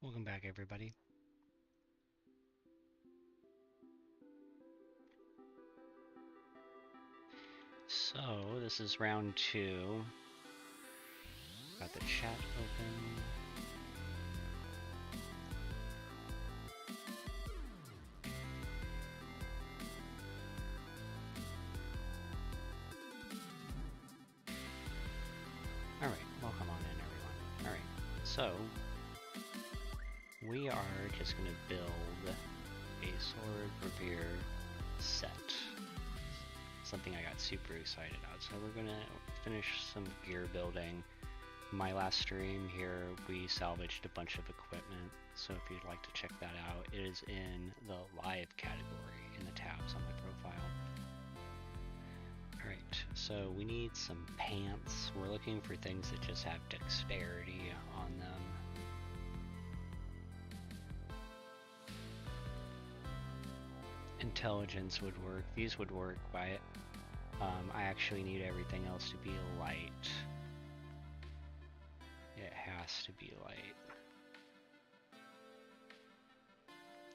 Welcome back, everybody. So, this is round 2. Got the chat open. Alright, welcome on in, everyone. Alright, so we are just going to build a Sword Revere set. Something I got super excited about. So we're going to finish some gear building. My last stream here, we salvaged a bunch of equipment, so if you'd like to check that out, it is in the live category in the tabs on my profile. Alright, so we need some pants. We're looking for things that just have dexterity on them. Intelligence would work. These would work, but I actually need everything else to be light. It has to be light.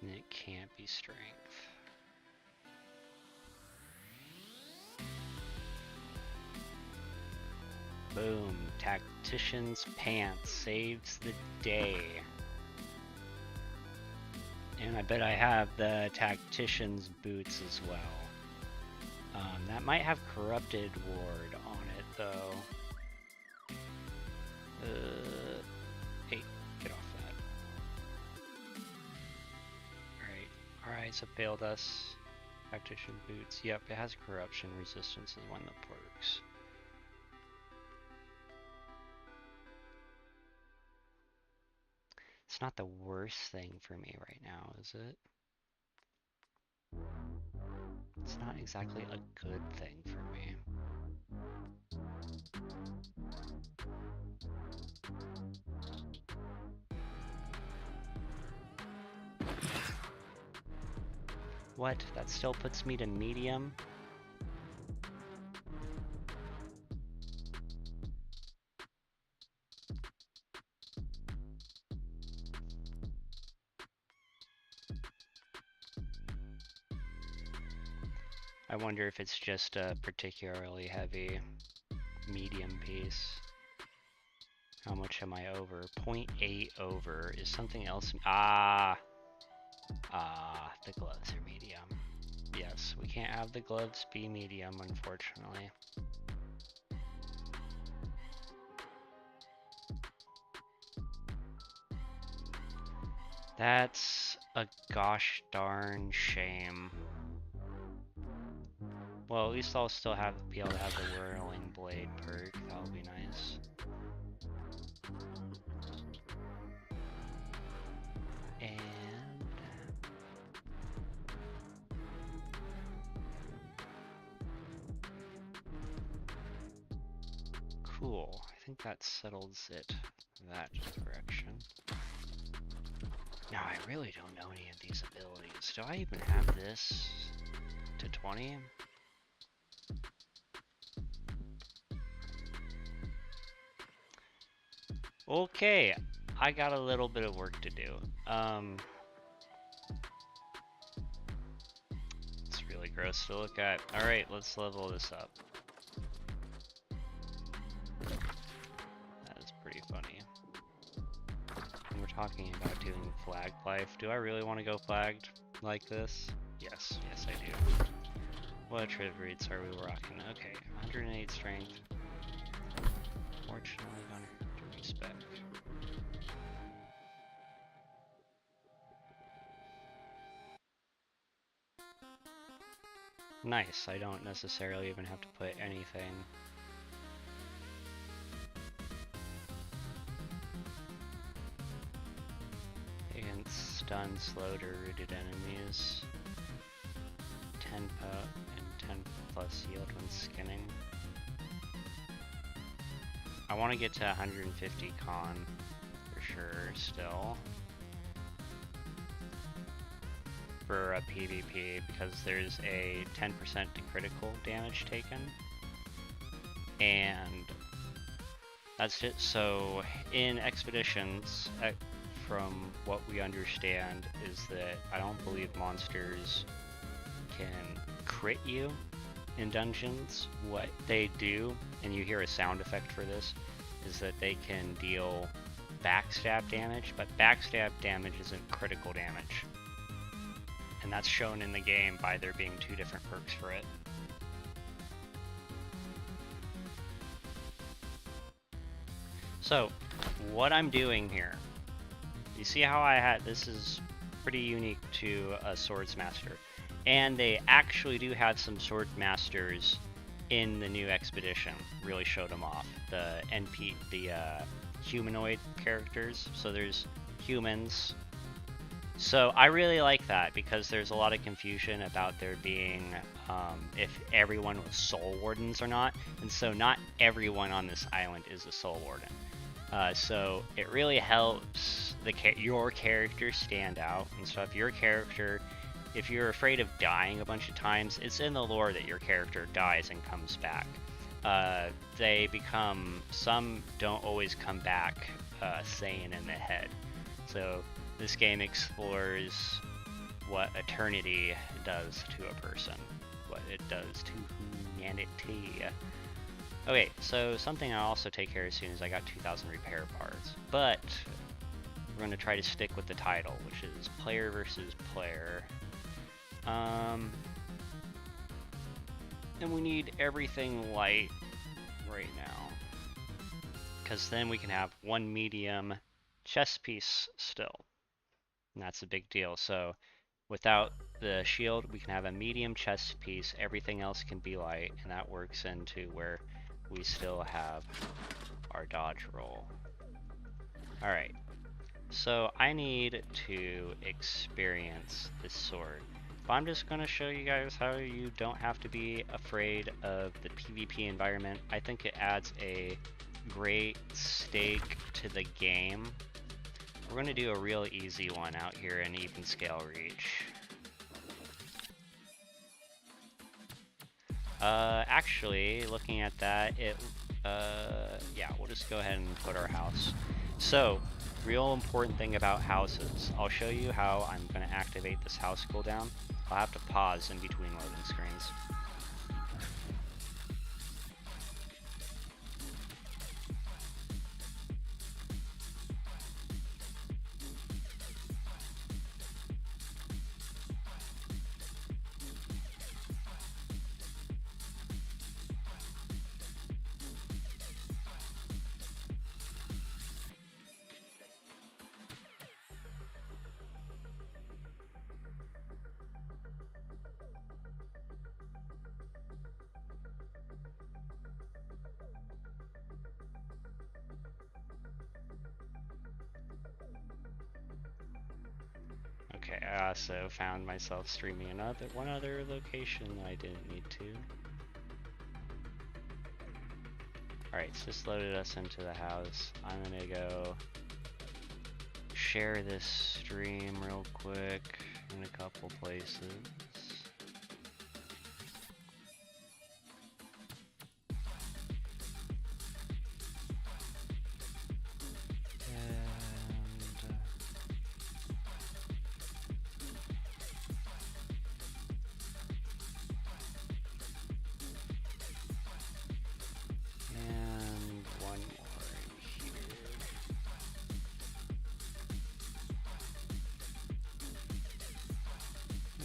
And it can't be strength. Boom. Tactician's pants saves the day. And I bet I have the tactician's boots as well. That might have corrupted ward on it though. Hey, get off that. Alright, so failed us. Tactician boots. Yep, it has corruption resistance is one of the perks. It's not the worst thing for me right now, is it? It's not exactly a good thing for me. What? That still puts me to medium? I wonder if it's just a particularly heavy medium piece. How much am I over? 0.8 over. Is something else? The gloves are medium. Yes, we can't have the gloves be medium, unfortunately. That's a gosh darn shame. Well, at least I'll still be able to have the Whirling Blade perk. That would be nice. And cool. I think that settles it that direction. Now, I really don't know any of these abilities. Do I even have this to 20? Okay, I got a little bit of work to do. It's really gross to look at. Alright, let's level this up. That is pretty funny. We're talking about doing flagged life. Do I really want to go flagged like this? Yes, yes I do. What attributes are we rocking? Okay, 108 strength. Fortunately, gonna have to respec. Nice, I don't necessarily even have to put anything. Against stun, slowed, or rooted enemies. 10 pot and 10 plus yield when skinning. I want to get to 150 con for sure still. For a PvP because there's a 10% to critical damage taken. And that's it. So in expeditions, from what we understand, is that I don't believe monsters can crit you in dungeons. What they do, and you hear a sound effect for this, is that they can deal backstab damage, but backstab damage isn't critical damage. And that's shown in the game by there being 2 different perks for it. So, what I'm doing here, you see how I had, this is pretty unique to a Swords Master. And they actually do have some Sword Masters in the new expedition, really showed them off. The humanoid characters, so there's humans. So I really like that, because there's a lot of confusion about there being, if everyone was Soul Wardens or not, and so not everyone on this island is a Soul Warden. So it really helps your character stand out, and so if your character, if you're afraid of dying a bunch of times, it's in the lore that your character dies and comes back. They become, some don't always come back sane in the head. So this game explores what eternity does to a person, what it does to humanity. Okay, so something I'll also take care of as soon as I got 2,000 repair parts, but we're going to try to stick with the title, which is player versus player. And we need everything light right now, because then we can have 1 medium chest piece still, and that's a big deal. So without the shield, we can have a medium chest piece, everything else can be light, and that works into where we still have our dodge roll. Alright, so I need to experience this sword. But I'm just going to show you guys how you don't have to be afraid of the PvP environment. I think it adds a great stake to the game. We're going to do a real easy one out here in even scale reach. Actually, looking at that, yeah, we'll just go ahead and put our house. So, real important thing about houses. I'll show you how I'm going to activate this house cooldown. I'll have to pause in between loading screens. Okay, I also found myself streaming one other location I didn't need to. Alright, so this loaded us into the house. I'm gonna go share this stream real quick in a couple places.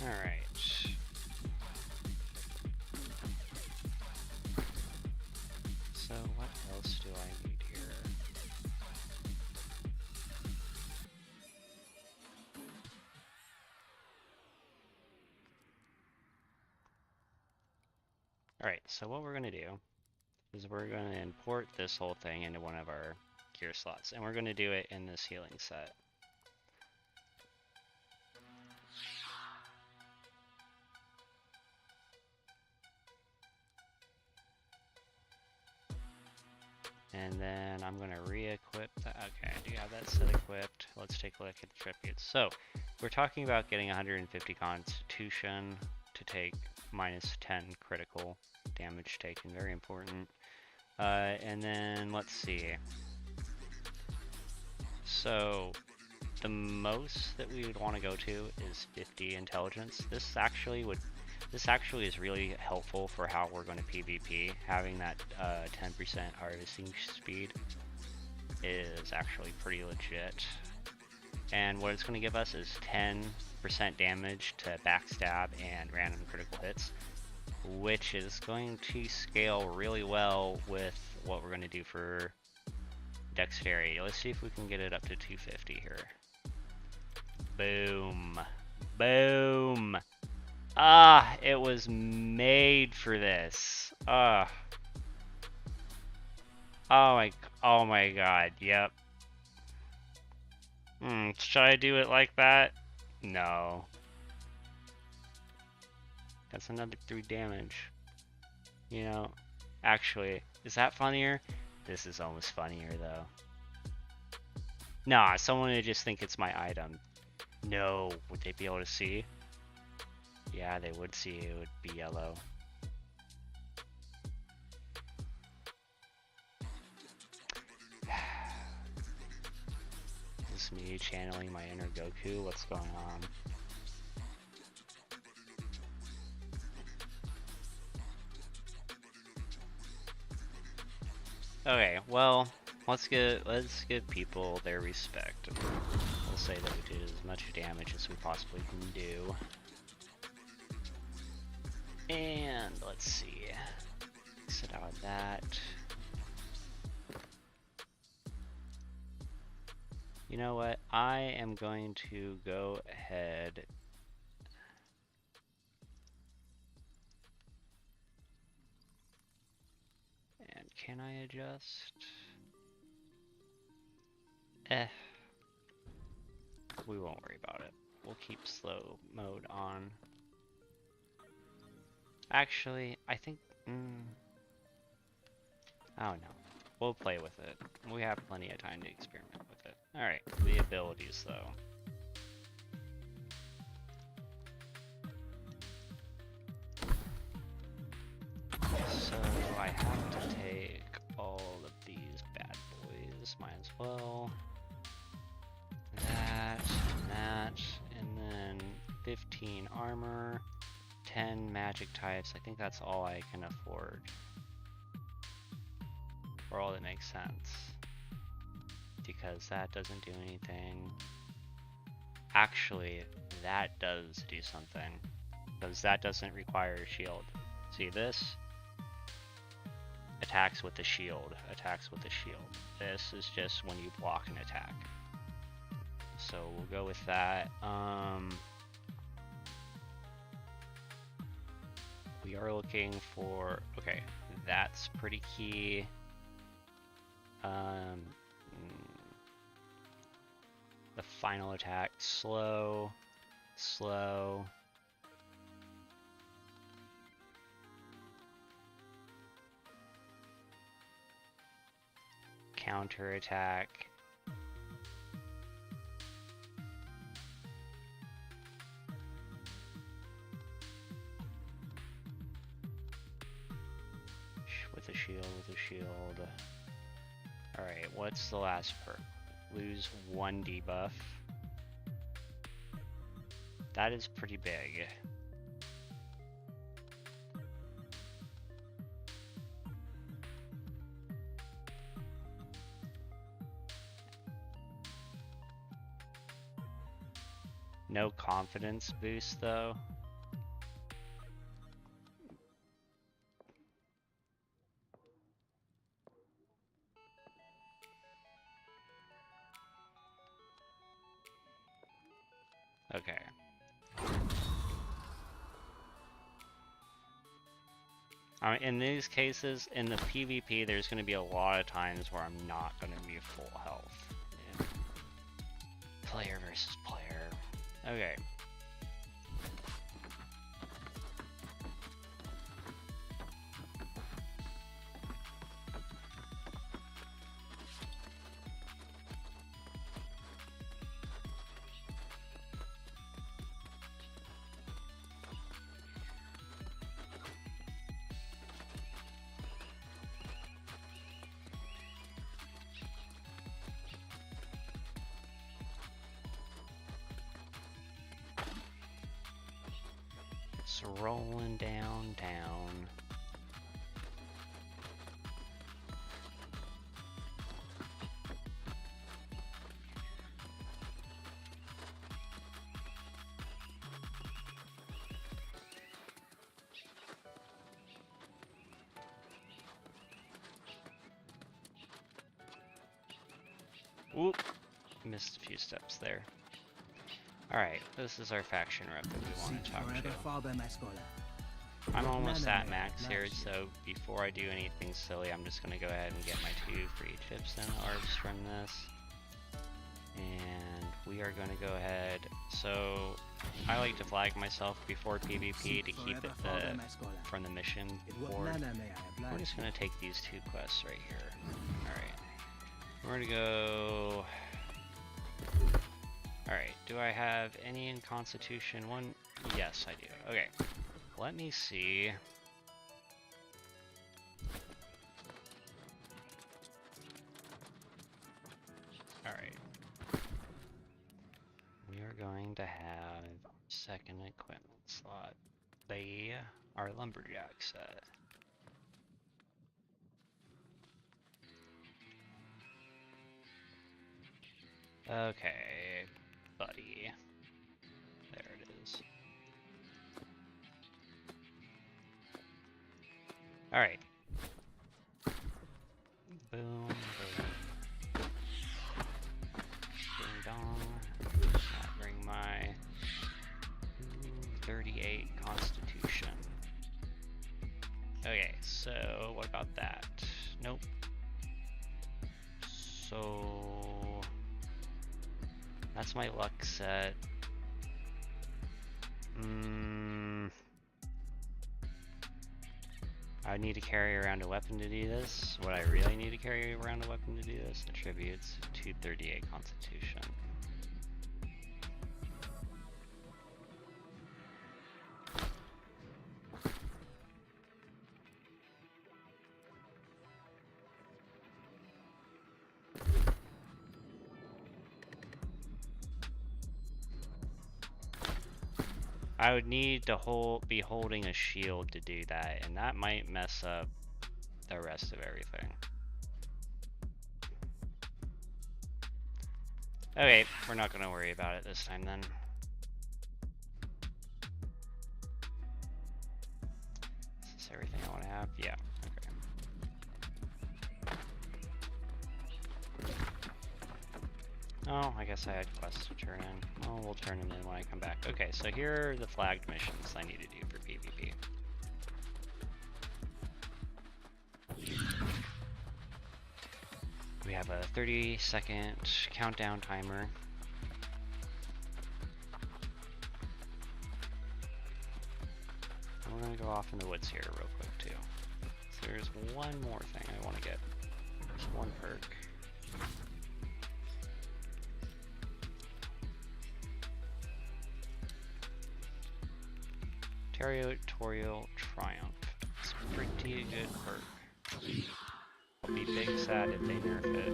Alright. So what else do I need here? Alright, so what we're going to do is we're going to import this whole thing into one of our gear slots, and we're going to do it in this healing set. And then I'm going to re-equip that. Okay, I do have that set equipped. Let's take a look at the tributes. So, we're talking about getting 150 Constitution to take minus 10 critical damage taken. Very important. And then, let's see. So, the most that we would want to go to is 50 intelligence. This actually is really helpful for how we're going to PvP. Having that 10% harvesting speed is actually pretty legit. And what it's going to give us is 10% damage to backstab and random critical hits, which is going to scale really well with what we're going to do for dexterity. Let's see if we can get it up to 250 here. Boom. Boom. Ah, it was made for this. Ah. Oh my god, yep. Should I do it like that? No. That's another 3 damage. You know, actually, is that funnier? This is almost funnier, though. Nah, someone would just think it's my item. No, would they be able to see? Yeah, they would see. It would be yellow. This is me channeling my inner Goku. What's going on? Okay, well, let's give people their respect. We'll say that we did as much damage as we possibly can do. And let's see. Exit out of that. You know what? I am going to go ahead and can I adjust? We won't worry about it. We'll keep slow mode on. Actually, I think, I don't know. We'll play with it. We have plenty of time to experiment with it. Alright, the abilities though. So I have to take all of these bad boys. Might as well. That, and then 15 armor, 10 magic types. I think that's all I can afford. Or all that makes sense. Because that doesn't do anything. Actually, that does do something. Because that doesn't require a shield. See this? Attacks with the shield. Attacks with the shield. This is just when you block an attack. So we'll go with that. We are looking for, okay, that's pretty key. The final attack, slow, slow. Counter attack. With a shield. Alright, what's the last perk? Lose 1 debuff. That is pretty big. No confidence boost though. Okay. In these cases, in the PvP, there's going to be a lot of times where I'm not going to be full health. Yeah. Player versus player. Okay. Just rolling downtown. Oop, missed a few steps there. Alright, this is our faction rep that we want to talk to. I'm almost at max here, so before I do anything silly, I'm just going to go ahead and get my 2 free chips and orbs from this. And we are going to go ahead. So, I like to flag myself before PvP to keep it from the mission board. We're just going to take these 2 quests right here. Alright. We're going to go... Alright, do I have any in Constitution 1? Yes, I do. Okay, let me see. Alright. We are going to have second equipment slot. They are lumberjack set. Okay, buddy. There it is. Alright. Boom, boom. Ding dong. That bring my 38 Constitution. Okay, so what about that? Nope. So that's my luck set. I would need to carry around a weapon to do this. What I really need to carry around a weapon to do this? Attributes 238 Constitution. I would need to be holding a shield to do that, and that might mess up the rest of everything. Okay, we're not going to worry about it this time then. Is this everything I want to have? Yeah, okay. Oh, I guess I had quests to turn in. Oh, we'll turn them in when I come back. Okay, so here are the flagged missions I need to do for PvP. We have a 30-second countdown timer. And we're gonna go off in the woods here real quick too. So there's one more thing I want to get. There's one perk. Territorial Triumph. It's a pretty good perk. I'll be big sad if they nerf it.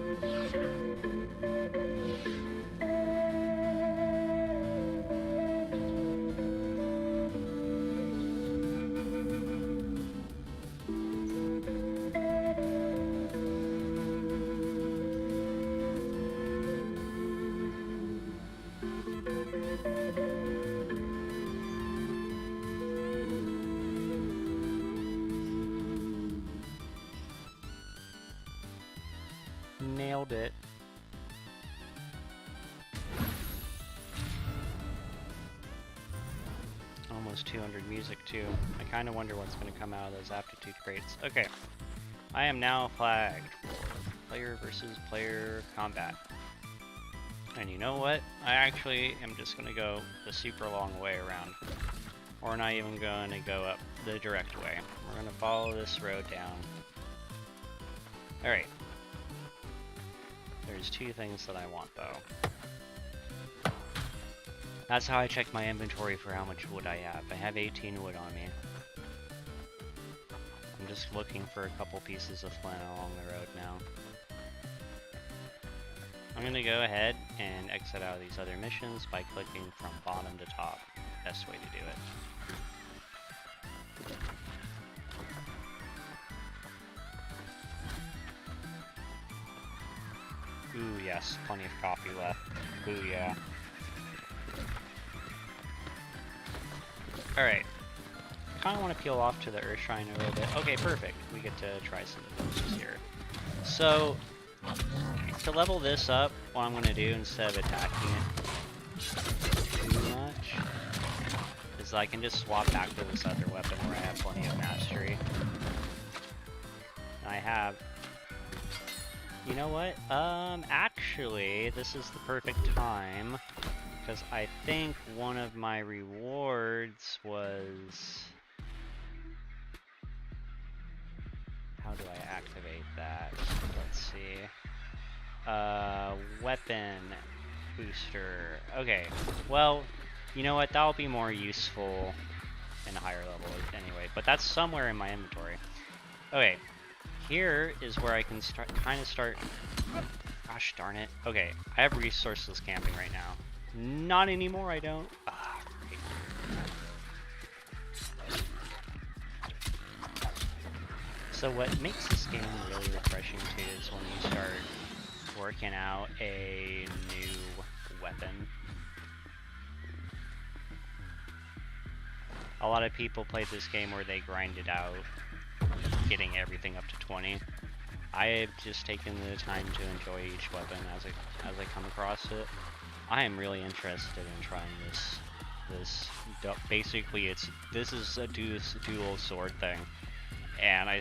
Nailed it. Almost 200 music too. I kind of wonder what's going to come out of those aptitude crates. Okay, I am now flagged for player versus player combat. And you know what? I actually am just going to go the super long way around. We're not even going to go up the direct way. We're going to follow this road down. Alright. There's 2 things that I want though. That's how I check my inventory for how much wood I have. I have 18 wood on me. I'm just looking for a couple pieces of flint along the road now. I'm gonna go ahead and exit out of these other missions by clicking from bottom to top. Best way to do it. yes, plenty of coffee left. Ooh, yeah. Alright. Kind of want to peel off to the Earth Shrine a little bit. Okay, perfect. We get to try some moves here. So, to level this up, what I'm going to do instead of attacking it too much is I can just swap back to this other weapon where I have plenty of mastery. I have... You know what? Actually, this is the perfect time, because I think one of my rewards was... How do I activate that? Let's see. Weapon booster. Okay, well, you know what? That'll be more useful in a higher level anyway, but that's somewhere in my inventory. Okay, here is where I can kind of start... Gosh darn it. Okay, I have resourceless camping right now. Not anymore, I don't. Ah, great. So what makes this game really refreshing too is when you start working out a new weapon. A lot of people play this game where they grind it out, getting everything up to 20. I have just taken the time to enjoy each weapon as I come across it. I am really interested in trying this. Basically, this is a dual sword thing, and I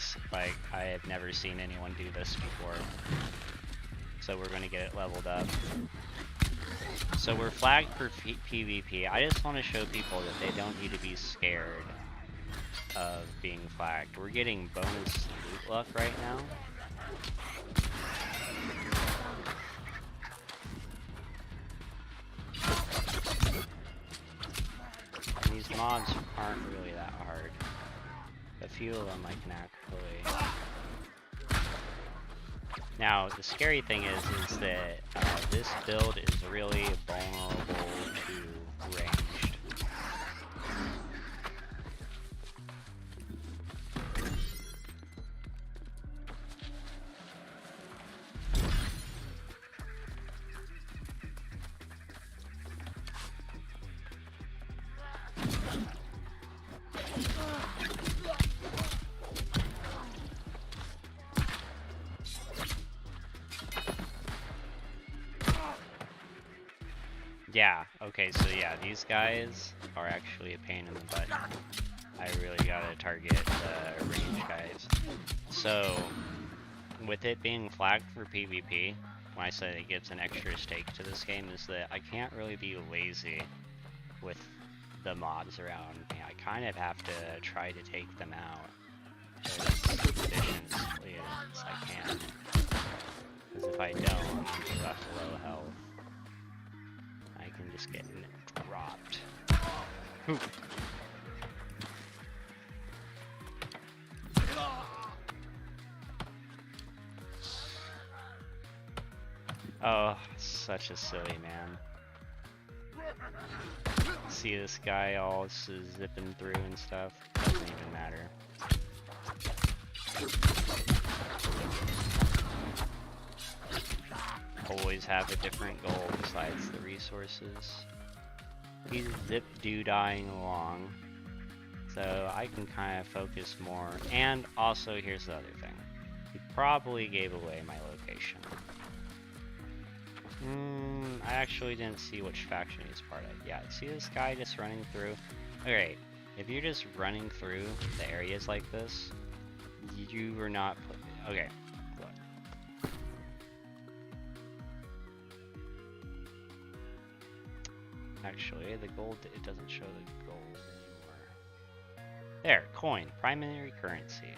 have never seen anyone do this before. So we're going to get it leveled up. So we're flagged for PvP. I just want to show people that they don't need to be scared of being flagged. We're getting bonus loot luck right now. And these mobs aren't really that hard. A few of them I can actually... Now, the scary thing is that this build is really vulnerable to ranged. Yeah, okay, so yeah, these guys are actually a pain in the butt. I really gotta target the range guys. So, with it being flagged for PvP, when I say it gives an extra stake to this game, is that I can't really be lazy with the mobs around me. I kind of have to try to take them out as efficiently as I can. Because if I don't, I'm just left low health. I can just get dropped. Ooh. Oh, such a silly man. See this guy all zipping through and stuff? Doesn't even matter. Always have a different goal besides the resources. He's zip-doo-dying along, so I can kind of focus more. And also, here's the other thing. He probably gave away my location. I actually didn't see which faction he's part of. Yeah, see this guy just running through? Alright, if you're just running through the areas like this, you were not... Okay, look. Actually, the gold, it doesn't show the gold anymore. There, coin, primary currency.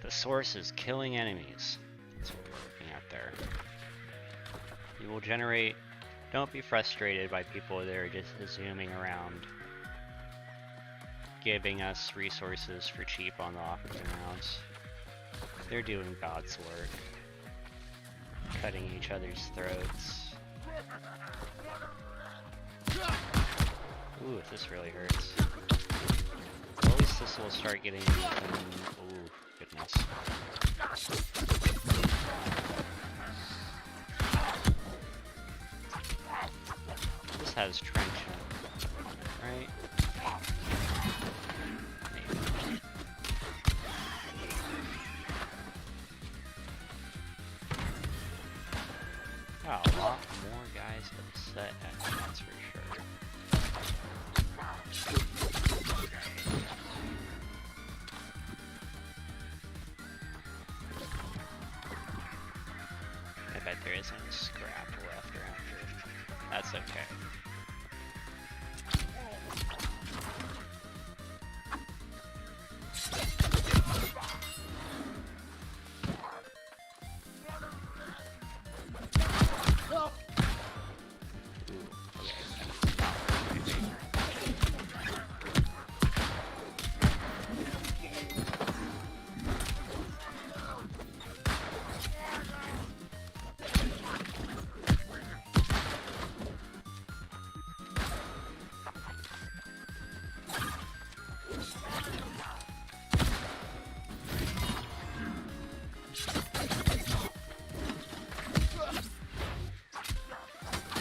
The source is killing enemies. That's what we're looking at there. You will generate... Don't be frustrated by people that are just zooming around, giving us resources for cheap on the opposite rounds. They're doing God's work. Cutting each other's throats. Ooh, this really hurts. Well, at least this will start getting... Ooh, goodness. has trench on it, right? Maybe. Oh, a lot more guys upset at me, that's for sure. I bet there isn't a scrap left around here. That's okay.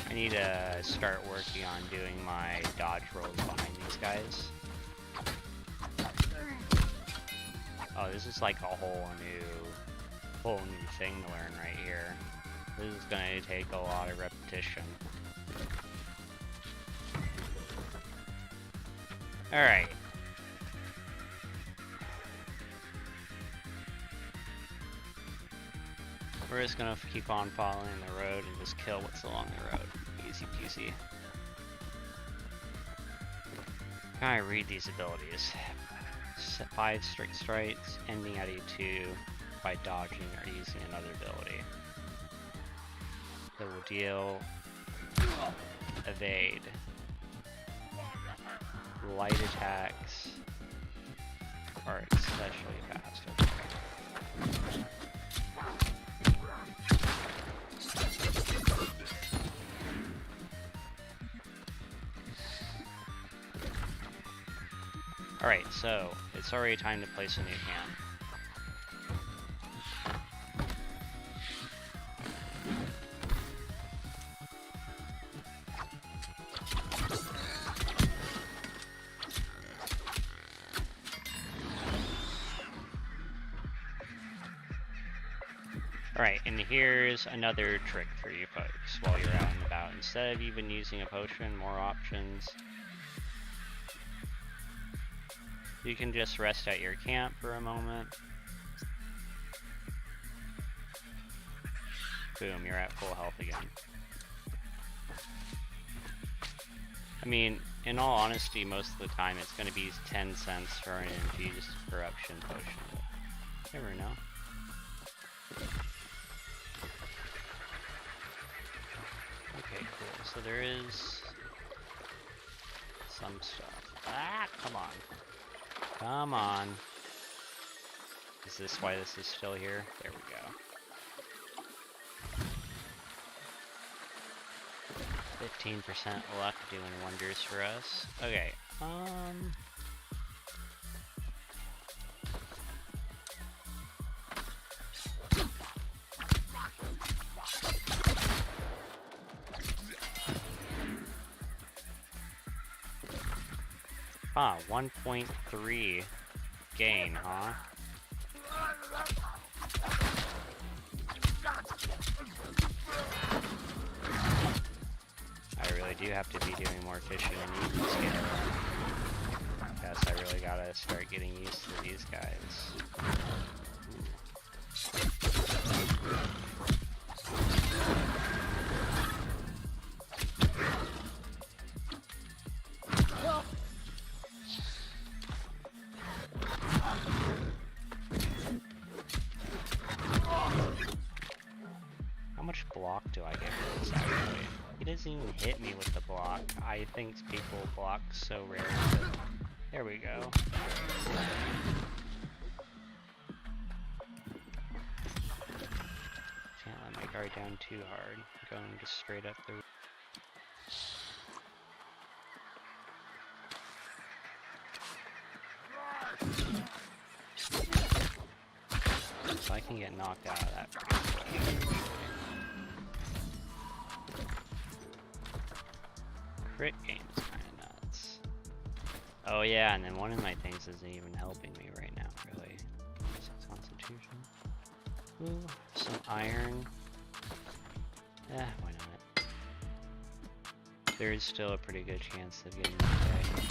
I need to start working on doing my dodge rolls behind these guys. Oh, this is like a whole new thing to learn right here. This is gonna take a lot of repetition. Alright. We're just gonna keep on following the road and just kill what's along the road. Easy peasy. Can I read these abilities? 5 strict strikes, ending at E2 by dodging or using another ability. It will deal evade, light attacks are especially fast. Okay. Alright, so it's already time to place a new camp. Alright, and here's another trick for you folks while you're out and about. Instead of even using a potion, more options. You can just rest at your camp for a moment. Boom, you're at full health again. I mean, in all honesty, most of the time it's going to be 10 cents for an infused corruption potion. But you never know. Okay, cool. So there is some stuff. Ah, come on. Come on. Is this why this is still here? There we go. 15% luck doing wonders for us. Okay, Ah, 1.3 gain, huh? I really do have to be doing more fishing and eating skin. Guess I really gotta start getting used to these guys. How much block do I get for this actually? He doesn't even hit me with the block. I think people block so rare. But there we go. Can't let my guard down too hard. I'm going just straight up the. So I can get knocked out of that pretty quick. crit game is kind of nuts. Oh yeah, and then one of my things isn't even helping me right now, really. 6 constitution. Ooh, some iron. Why not? There is still a pretty good chance of getting okay.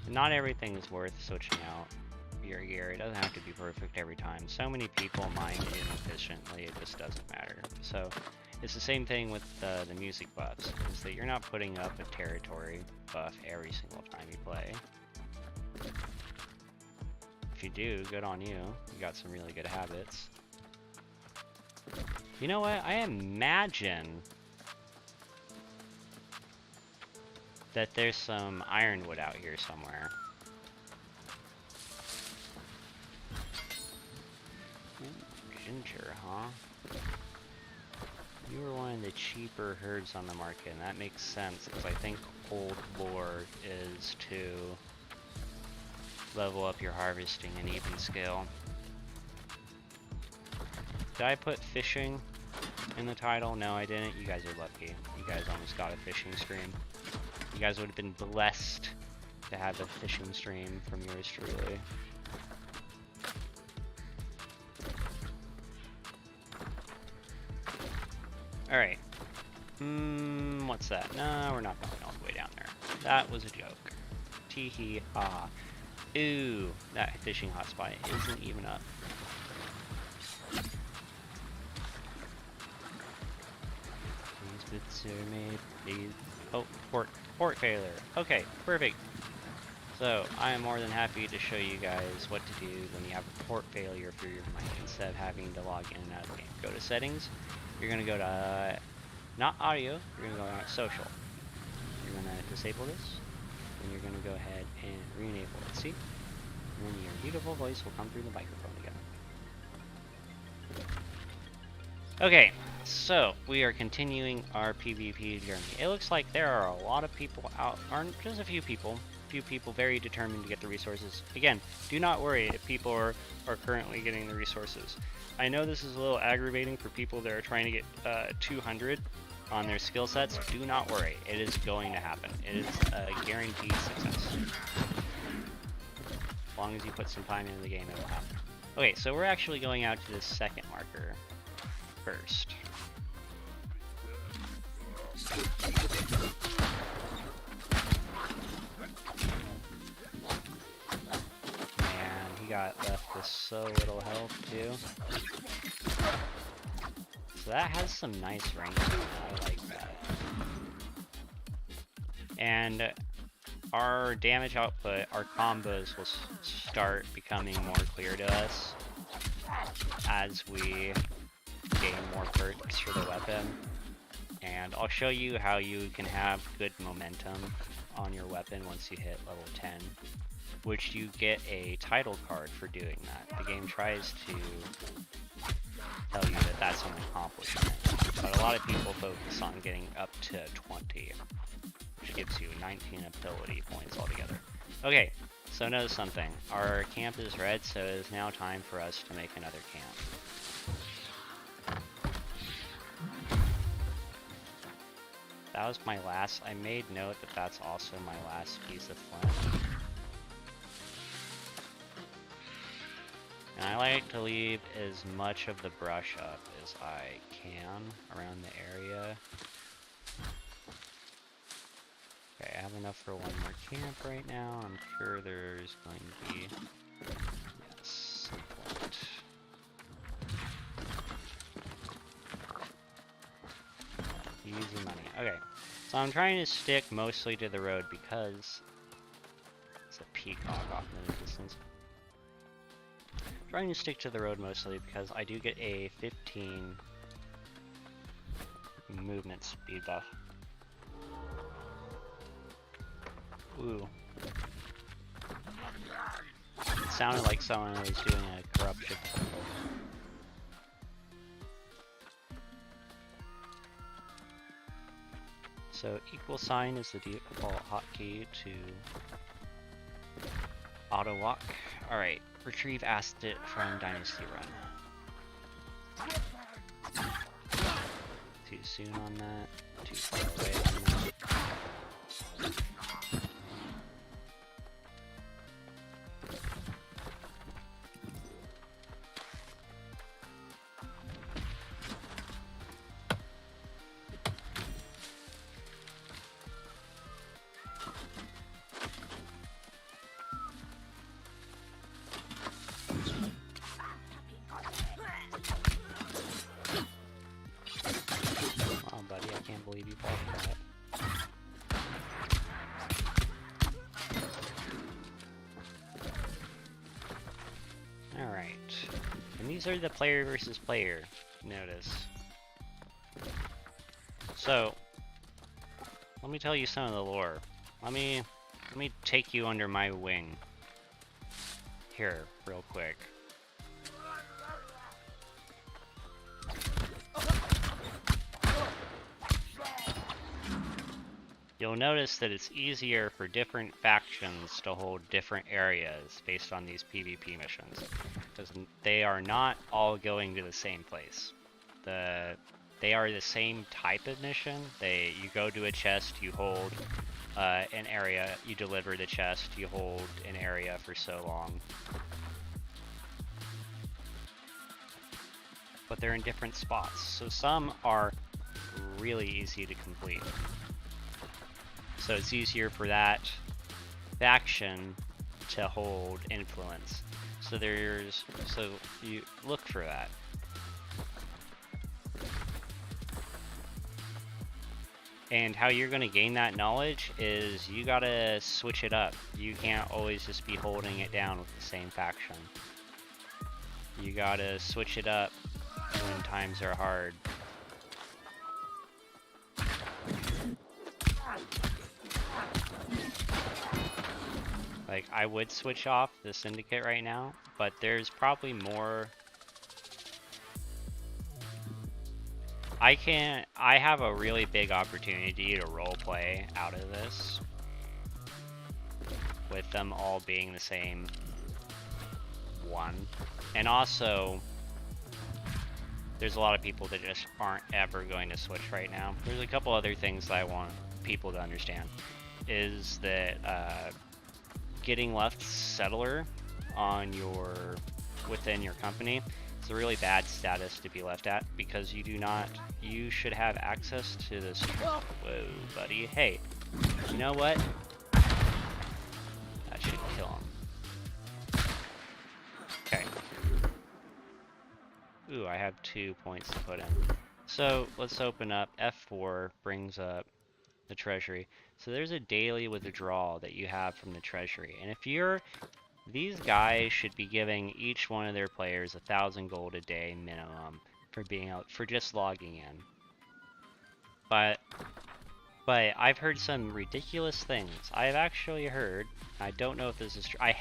Not everything is worth switching out your gear. It doesn't have to be perfect every time. So many people mine it inefficiently, it just doesn't matter. So it's the same thing with the music buffs, is that you're not putting up a territory buff every single time you play. If you do, good on you. You got some really good habits. You know what? I imagine that there's some ironwood out here somewhere. Ginger, huh? You were one of the cheaper herds on the market, and that makes sense, because I think old lore is to level up your harvesting and even scale. Did I put fishing in the title? No, I didn't. You guys are lucky. You guys almost got a fishing stream. You guys would have been blessed to have a fishing stream from yours truly. Alright. What's that? No, we're not going all the way down there. That was a joke. Tee hee ha. Ooh, that fishing hotspot isn't even up. These boots are made. These. Oh, port failure. Okay, perfect. So, I am more than happy to show you guys what to do when you have a port failure for your mic instead of having to log in and out of the game. Go to settings. You're going to go to, not audio, you're going to go to social. You're going to disable this, and you're going to go ahead and re-enable it, see? And then your beautiful voice will come through the microphone again. Okay, so we are continuing our PvP journey. It looks like there are a lot of people out, aren't just a few people very determined to get the resources. Again, do not worry if people are currently getting the resources. I know this is a little aggravating for people that are trying to get 200 on their skill sets. Do not worry, it is going to happen. It is a guaranteed success. As long as you put some time into the game, it will happen. Okay, so we're actually going out to this second marker first. He got left with so little health too. So that has some nice range. I like that. And our damage output, our combos will start becoming more clear to us as we gain more perks for the weapon. And I'll show you how you can have good momentum on your weapon once you hit level 10. Which you get a title card for doing that. The game tries to tell you that that's an accomplishment. But a lot of people focus on getting up to 20, which gives you 19 ability points altogether. Okay, so notice something. Our camp is red, so it is now time for us to make another camp. That was my last. I made note that that's also my last piece of flint. And I like to leave as much of the brush up as I can around the area. Okay, I have enough for one more camp right now. I'm sure there's going to be, yes, some point. Easy money. Okay, so I'm trying to stick mostly to the road because it's a peacock off in the distance. Trying to stick to the road mostly because I do get a 15 movement speed buff. Ooh. It sounded like someone was doing a corruption circle. So equal sign is the default hotkey to auto walk. Alright. Retrieve asset from Dynasty Run. Too soon on that. Too far away on that. These are the player versus player, notice. So, let me tell you some of the lore. Let me take you under my wing. Here, real quick. You'll notice that it's easier for different factions to hold different areas based on these PvP missions, because they are not all going to the same place. They are the same type of mission. You go to a chest, you hold an area, you deliver the chest, you hold an area for so long. But they're in different spots, so some are really easy to complete. So it's easier for that faction to hold influence. So you look for that. And how you're going to gain that knowledge is you gotta switch it up. You can't always just be holding it down with the same faction. You gotta switch it up when times are hard. Like, I would switch off the Syndicate right now, but there's probably more. I have a really big opportunity to roleplay out of this, with them all being the same one. And also, there's a lot of people that just aren't ever going to switch right now. There's a couple other things that I want people to understand, is that getting left settler on within your company is a really bad status to be left at, because you should have access to this. Whoa, buddy. Hey, you know what? That should kill him. Okay. Ooh, I have 2 points to put in. So let's open up. F4 brings up the treasury. So there's a daily withdrawal that you have from the treasury, and these guys should be giving each one of their players 1,000 gold a day minimum for just logging in. But I've heard some ridiculous things. I've actually heard, I don't know if this is true, I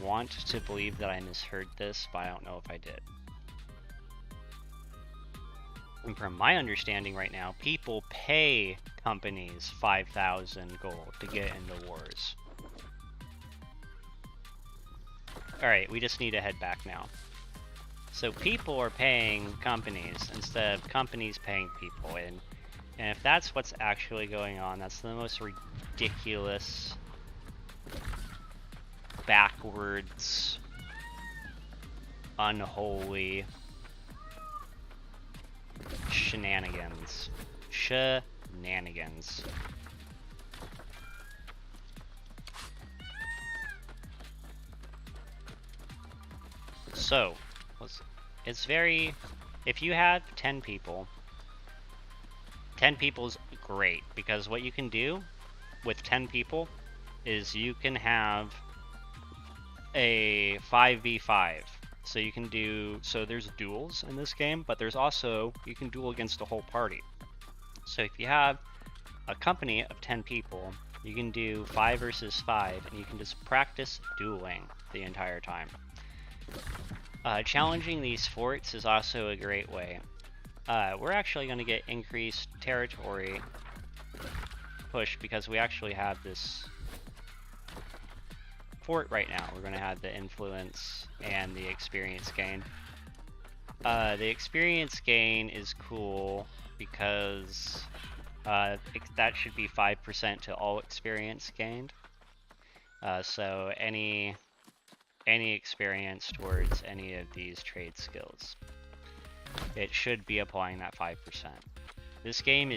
want to believe that I misheard this, but I don't know if I did. And from my understanding right now, people pay companies 5,000 gold to get into wars. Alright, we just need to head back now. So people are paying companies instead of companies paying people, and if that's what's actually going on, that's the most ridiculous, backwards, unholy shenanigans. So, if you have 10 people, 10 people's great, because what you can do with 10 people is you can have a 5v5. So you can there's duels in this game, but there's also, you can duel against the whole party. So if you have a company of 10 people, you can do 5 versus 5, and you can just practice dueling the entire time. Challenging these forts is also a great way. We're actually going to get increased territory push because we actually have this fort right now. We're going to have the influence and the experience gain. The experience gain is cool because that should be 5% to all experience gained. So any experience towards any of these trade skills, it should be applying that 5%. This game,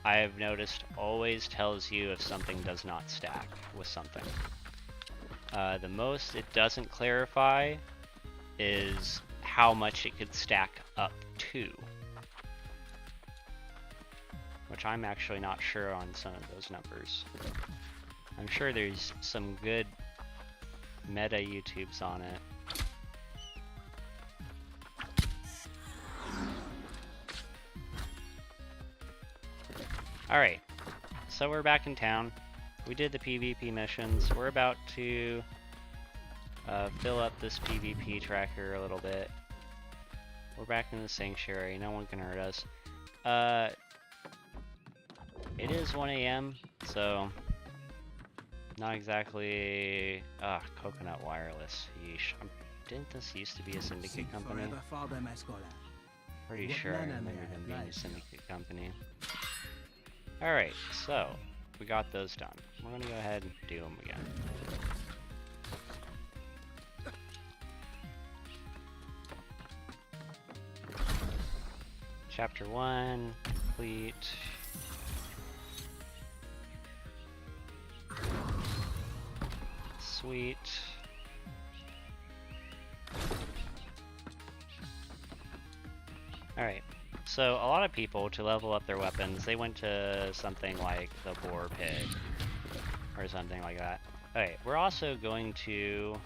I have noticed, always tells you if something does not stack with something. The most it doesn't clarify is how much it could stack up to, which I'm actually not sure on some of those numbers. I'm sure there's some good meta YouTube's on it. Alright, so we're back in town. We did the PvP missions. We're about to fill up this PvP tracker a little bit. We're back in the sanctuary. No one can hurt us. It is 1 AM, so not exactly... Coconut Wireless. Yeesh. Didn't this used to be a syndicate company? Pretty sure I remember them being a syndicate company. Alright, so we got those done. We're gonna go ahead and do them again. Chapter 1, complete. Sweet. Alright, so a lot of people, to level up their weapons, they went to something like the Boar Pit, or something like that. Alright, we're also going to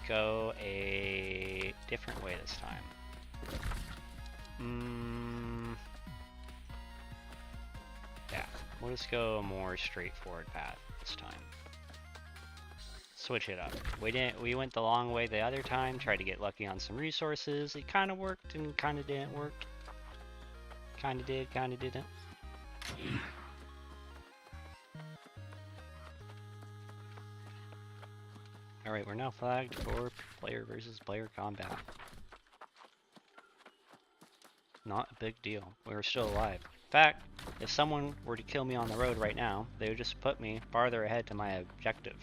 go a different way this time. Yeah, we'll just go a more straightforward path this time. Switch it up. We went the long way the other time, tried to get lucky on some resources. It kind of worked and kind of didn't work. Kind of did, kind of didn't. Alright, we're now flagged for player versus player combat. Not a big deal. We're still alive. In fact, if someone were to kill me on the road right now, they would just put me farther ahead to my objective.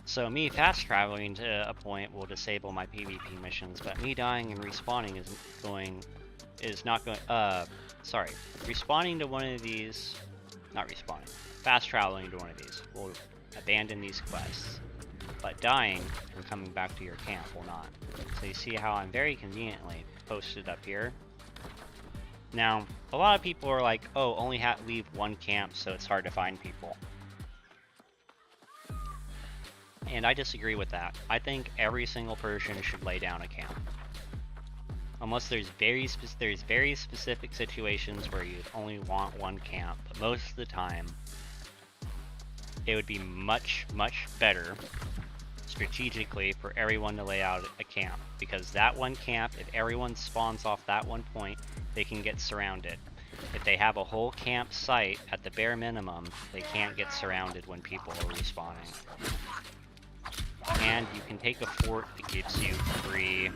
So me fast traveling to a point will disable my PvP missions, but me dying and respawning respawning to one of these, not respawning, fast traveling to one of these will abandon these quests, but dying and coming back to your camp will not. So you see how I'm very conveniently posted up here. Now, a lot of people are like, oh, only leave one camp so it's hard to find people. And I disagree with that. I think every single person should lay down a camp. Unless there's very specific situations where you only want one camp, but most of the time, it would be much, much better strategically for everyone to lay out a camp. Because that one camp, if everyone spawns off that one point, they can get surrounded. If they have a whole campsite, at the bare minimum, they can't get surrounded when people are respawning. And you can take a fort that gives you free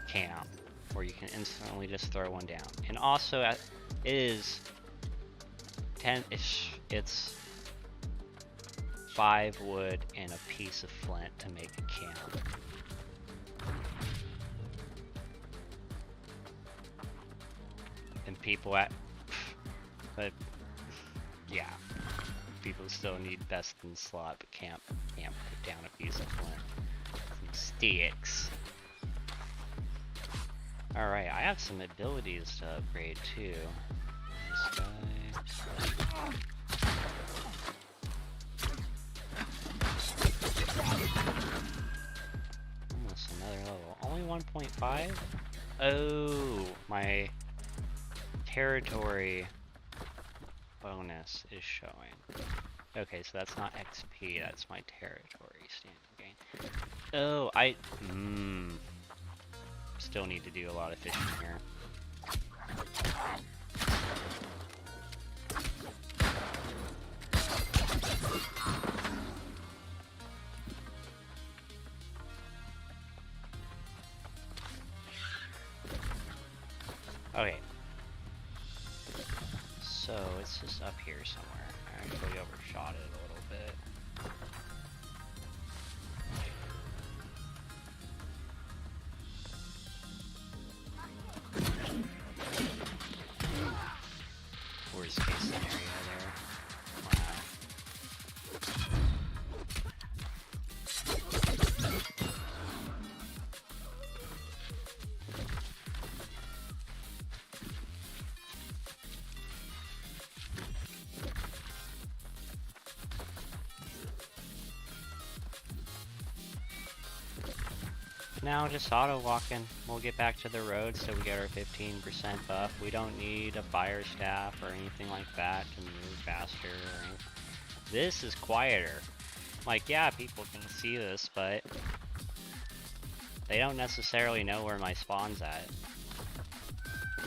camp, or you can instantly just throw one down. And also, it is it's 5 wood and a piece of flint to make a camp. And people but yeah. People still need best in slot, but can't put down a piece of flint. Some sticks. Alright, I have some abilities to upgrade too. This guy. Almost another level. Only 1.5? Oh, my territory bonus is showing. Okay, so that's not XP, that's my territory standing gain. Oh, still need to do a lot of fishing here. Okay. So it's just up here somewhere. I actually overshot it a little bit. Worst case scenario there. Wow. now just auto walking. We'll get back to the road so we get our 15% buff. We don't need a fire staff or anything like that to move faster or anything. This is quieter. Like, yeah, people can see this, but they don't necessarily know where my spawn's at.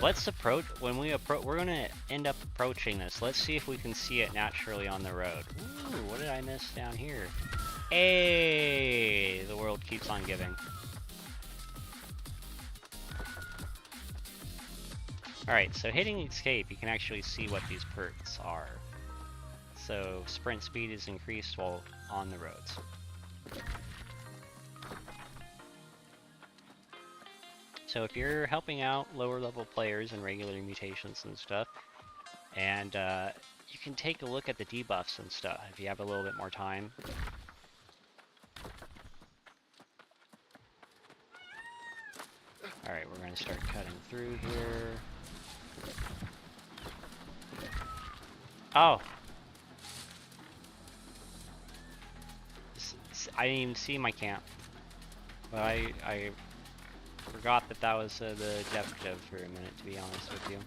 Let's approach, when we approach, we're gonna end up approaching this. Let's see if we can see it naturally on the road. Ooh, what did I miss down here? Hey, the world keeps on giving. Alright, so hitting escape, you can actually see what these perks are. So, sprint speed is increased while on the roads. So if you're helping out lower level players in regular mutations and stuff, and you can take a look at the debuffs and stuff if you have a little bit more time. Alright, we're going to start cutting through here. Oh! I didn't even see my camp. But I forgot that that was the objective for a minute, to be honest with you.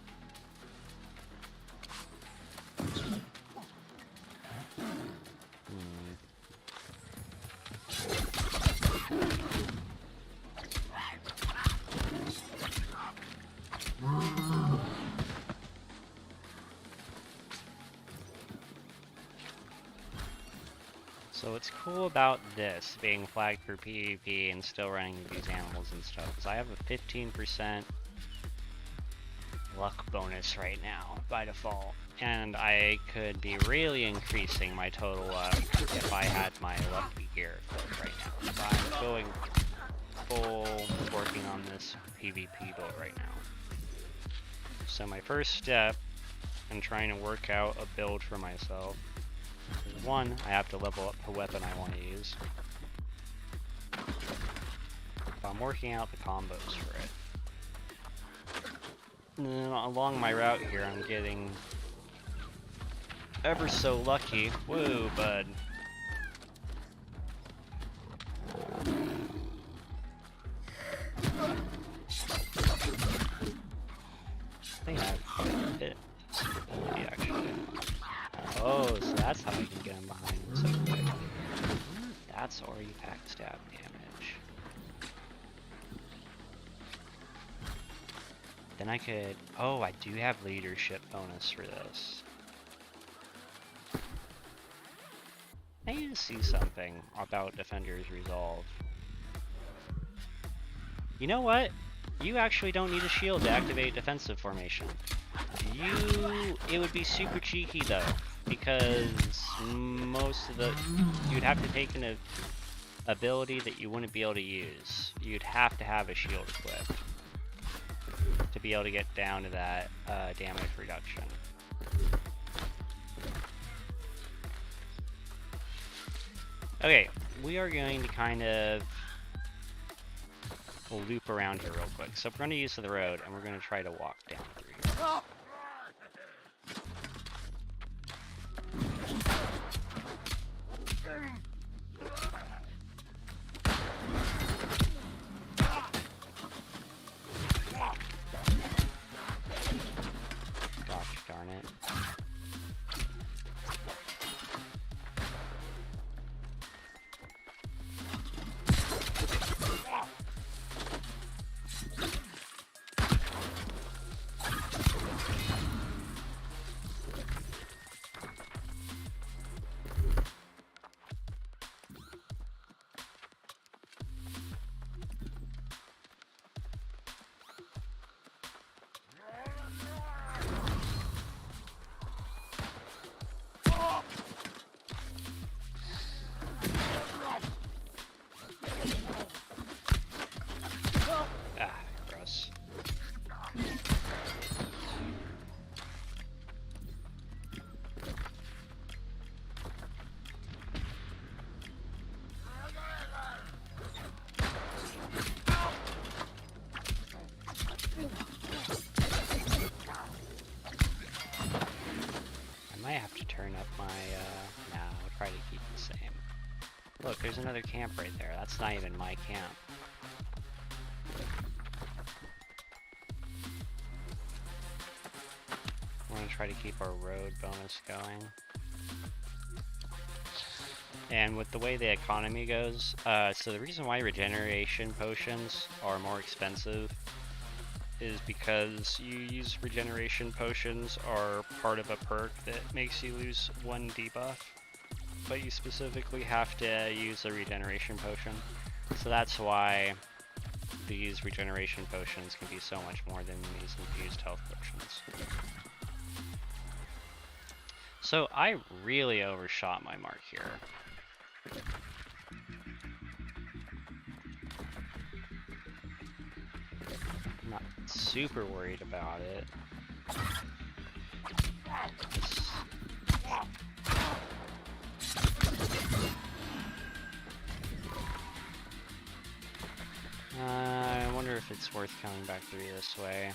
So what's cool about this being flagged for PvP and still running these animals and stuff is I have a 15% luck bonus right now by default, and I could be really increasing my total luck if I had my lucky gear equipped right now. So I'm going full working on this PvP build right now. So my first step in trying to work out a build for myself is, one, I have to level up the weapon I want to use. So I'm working out the combos for it. And then along my route here, I'm getting ever so lucky. Whoa, bud. I think I have it. Actually. Oh, so that's how you can get him behind him so quick. That's already pack stab damage. Then I could... Oh, I do have leadership bonus for this. I need to see something about Defender's Resolve. You know what? You actually don't need a shield to activate defensive formation. It would be super cheeky though, because most of the... You'd have to take an ability that you wouldn't be able to use. You'd have to have a shield equipped to be able to get down to that damage reduction. Okay, we are going to kind of loop around here real quick. So we're going to use the road, and we're going to try to walk down through here. Gosh darn it. Try to keep the same. Look, there's another camp right there. That's not even my camp. gonna try to keep our road bonus going. And with the way the economy goes, so the reason why regeneration potions are more expensive is because you use regeneration potions are part of a perk that makes you lose 1 debuff, but you specifically have to use a regeneration potion. So that's why these regeneration potions can be so much more than these infused health potions. So I really overshot my mark here. I'm not super worried about it. I wonder if it's worth coming back through this way.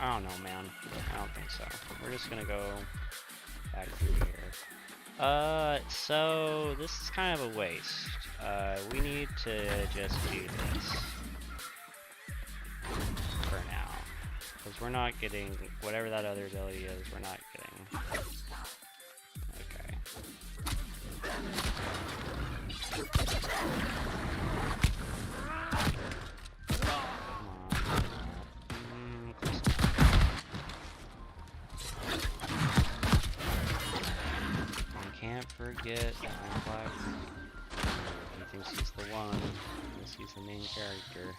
I don't know, man. I don't think so. We're just gonna go back through here. So this is kind of a waste. We need to just do this for now. Because we're not getting, whatever that other ability is, we're not getting. Okay. Can't forget Black. He thinks he's the one, unless he's the main character.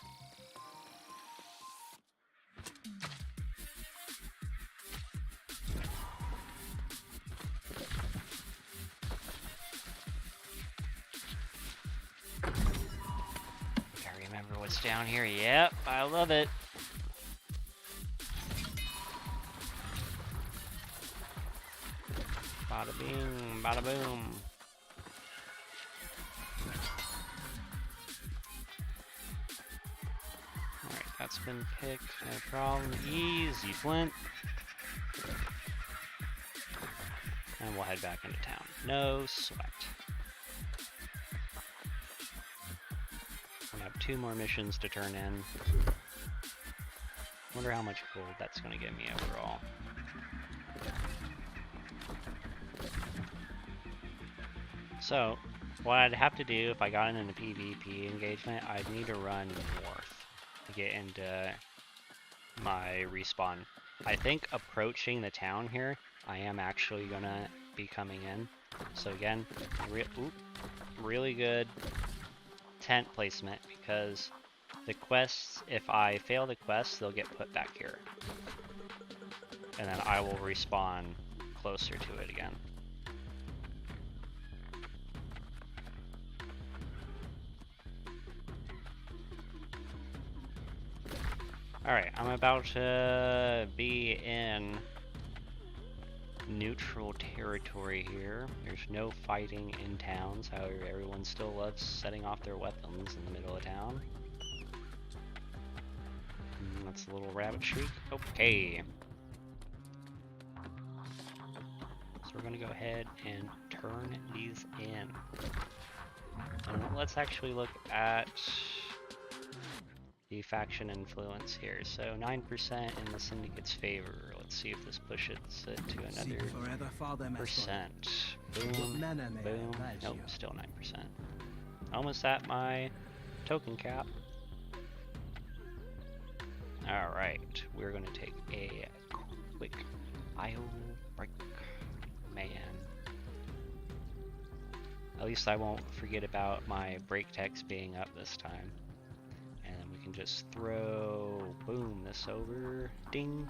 Gotta remember what's down here. Yep, I love it. Bada bing, bada boom. Alright, that's been picked, no problem. Easy flint. And we'll head back into town. No sweat. We have 2 more missions to turn in. Wonder how much gold that's gonna get me overall. So, what I'd have to do if I got in a PvP engagement, I'd need to run north to get into my respawn. I think approaching the town here, I am actually gonna be coming in. So again, really good tent placement, because the quests, if I fail the quests, they'll get put back here. And then I will respawn closer to it again. Alright, I'm about to be in neutral territory here. There's no fighting in towns, however everyone still loves setting off their weapons in the middle of town. That's a little rabbit shriek. Okay. So we're gonna go ahead and turn these in. And let's actually look at the faction influence here. So 9% in the Syndicate's favor. Let's see if this pushes it to another percent. Boom, boom. Nope, still 9%. Almost at my token cap. Alright, we're gonna take a quick aisle break. Man. At least I won't forget about my break text being up this time. Can just throw, boom, this over, ding.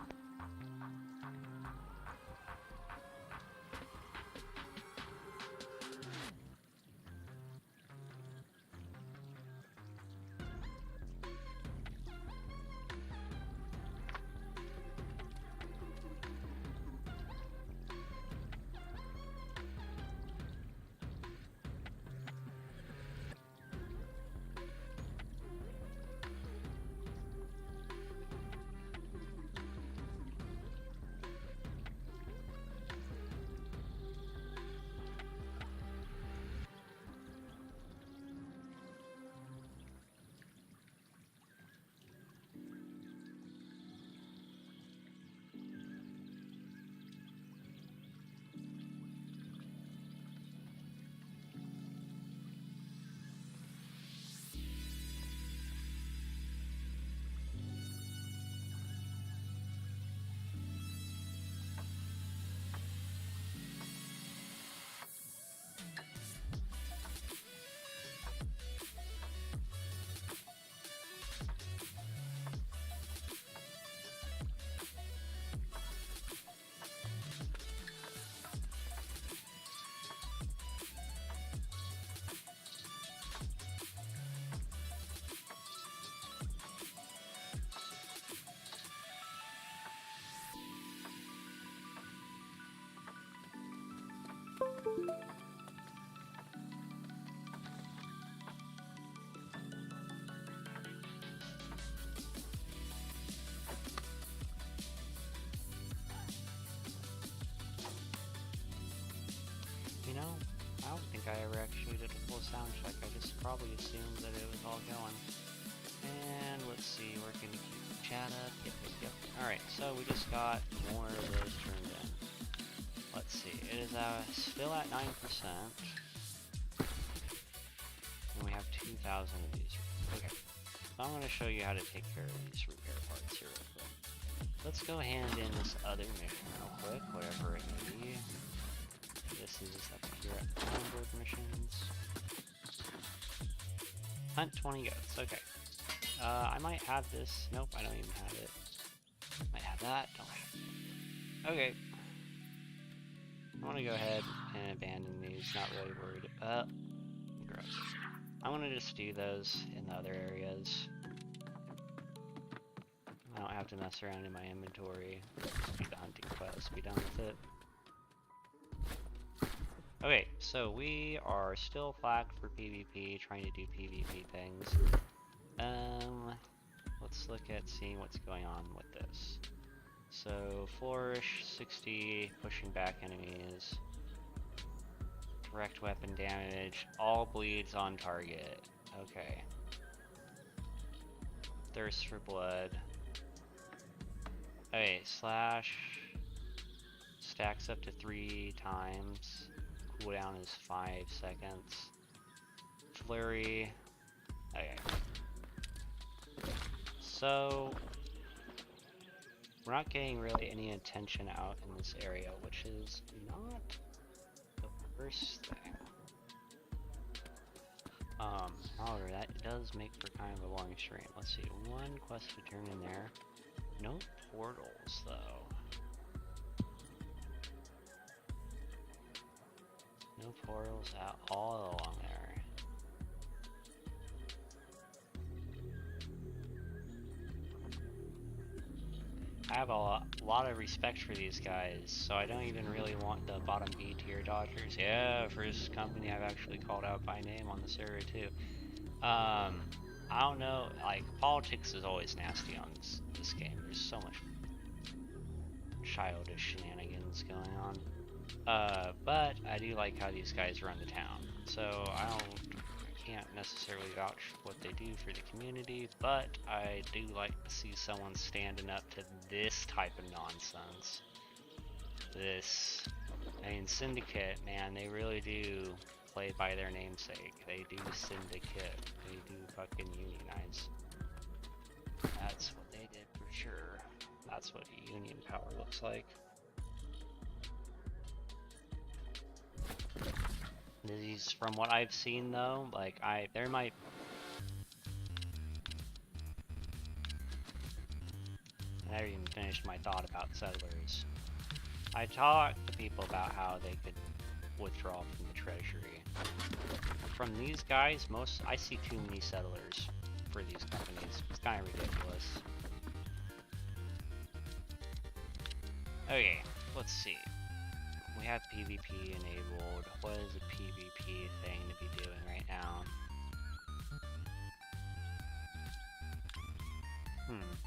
You know, I don't think I ever actually did a full sound check. I just probably assumed that it was all going. And let's see, we're gonna keep the chat up. Yep. Alright, so we just got more of those turned in. Let's see, it is still at 9%. And we have 2,000 of these. Okay, so I'm gonna show you how to take care of these repair parts here real quick. Let's go hand in this other mission real quick, whatever it may be. This is up here at onboard missions. Hunt 20 goats, okay. I might have this. Nope, I don't even have it. Might have that, don't have it. Okay. I want to go ahead and abandon these, not really worried about. Gross. I'm gonna just do those in the other areas. I don't have to mess around in my inventory. Just do the hunting quest, be done with it. Okay, so we are still flagged for PvP, trying to do PvP things. Let's look at seeing what's going on with this. So, flourish, 60, pushing back enemies. Direct weapon damage, all bleeds on target. Okay. Thirst for blood. Okay, slash stacks up to 3 times. Cooldown is 5 seconds. Flurry. Okay. So we're not getting really any attention out in this area, which is not the worst thing. However, that does make for kind of a long stream. Let's see, one quest to turn in there. No portals though. No portals at all along there. I have a lot of respect for these guys, so I don't even really want the bottom B tier dodgers. Yeah, first company I've actually called out by name on the server too. I don't know, like, politics is always nasty on this game. There's so much childish shenanigans going on. But I do like how these guys run the town. So I can't necessarily vouch for what they do for the community, but I do like to see someone standing up to this type of nonsense. I mean, Syndicate, man, they really do play by their namesake. They do syndicate. They do fucking unionize. That's what they did for sure. That's what union power looks like. These, from what I've seen though, like there might. I never even finished my thought about settlers. I talked to people about how they could withdraw from the treasury. From these guys, I see too many settlers for these companies. It's kind of ridiculous. Okay, let's see. We have PvP enabled. What is a PvP thing to be doing right now?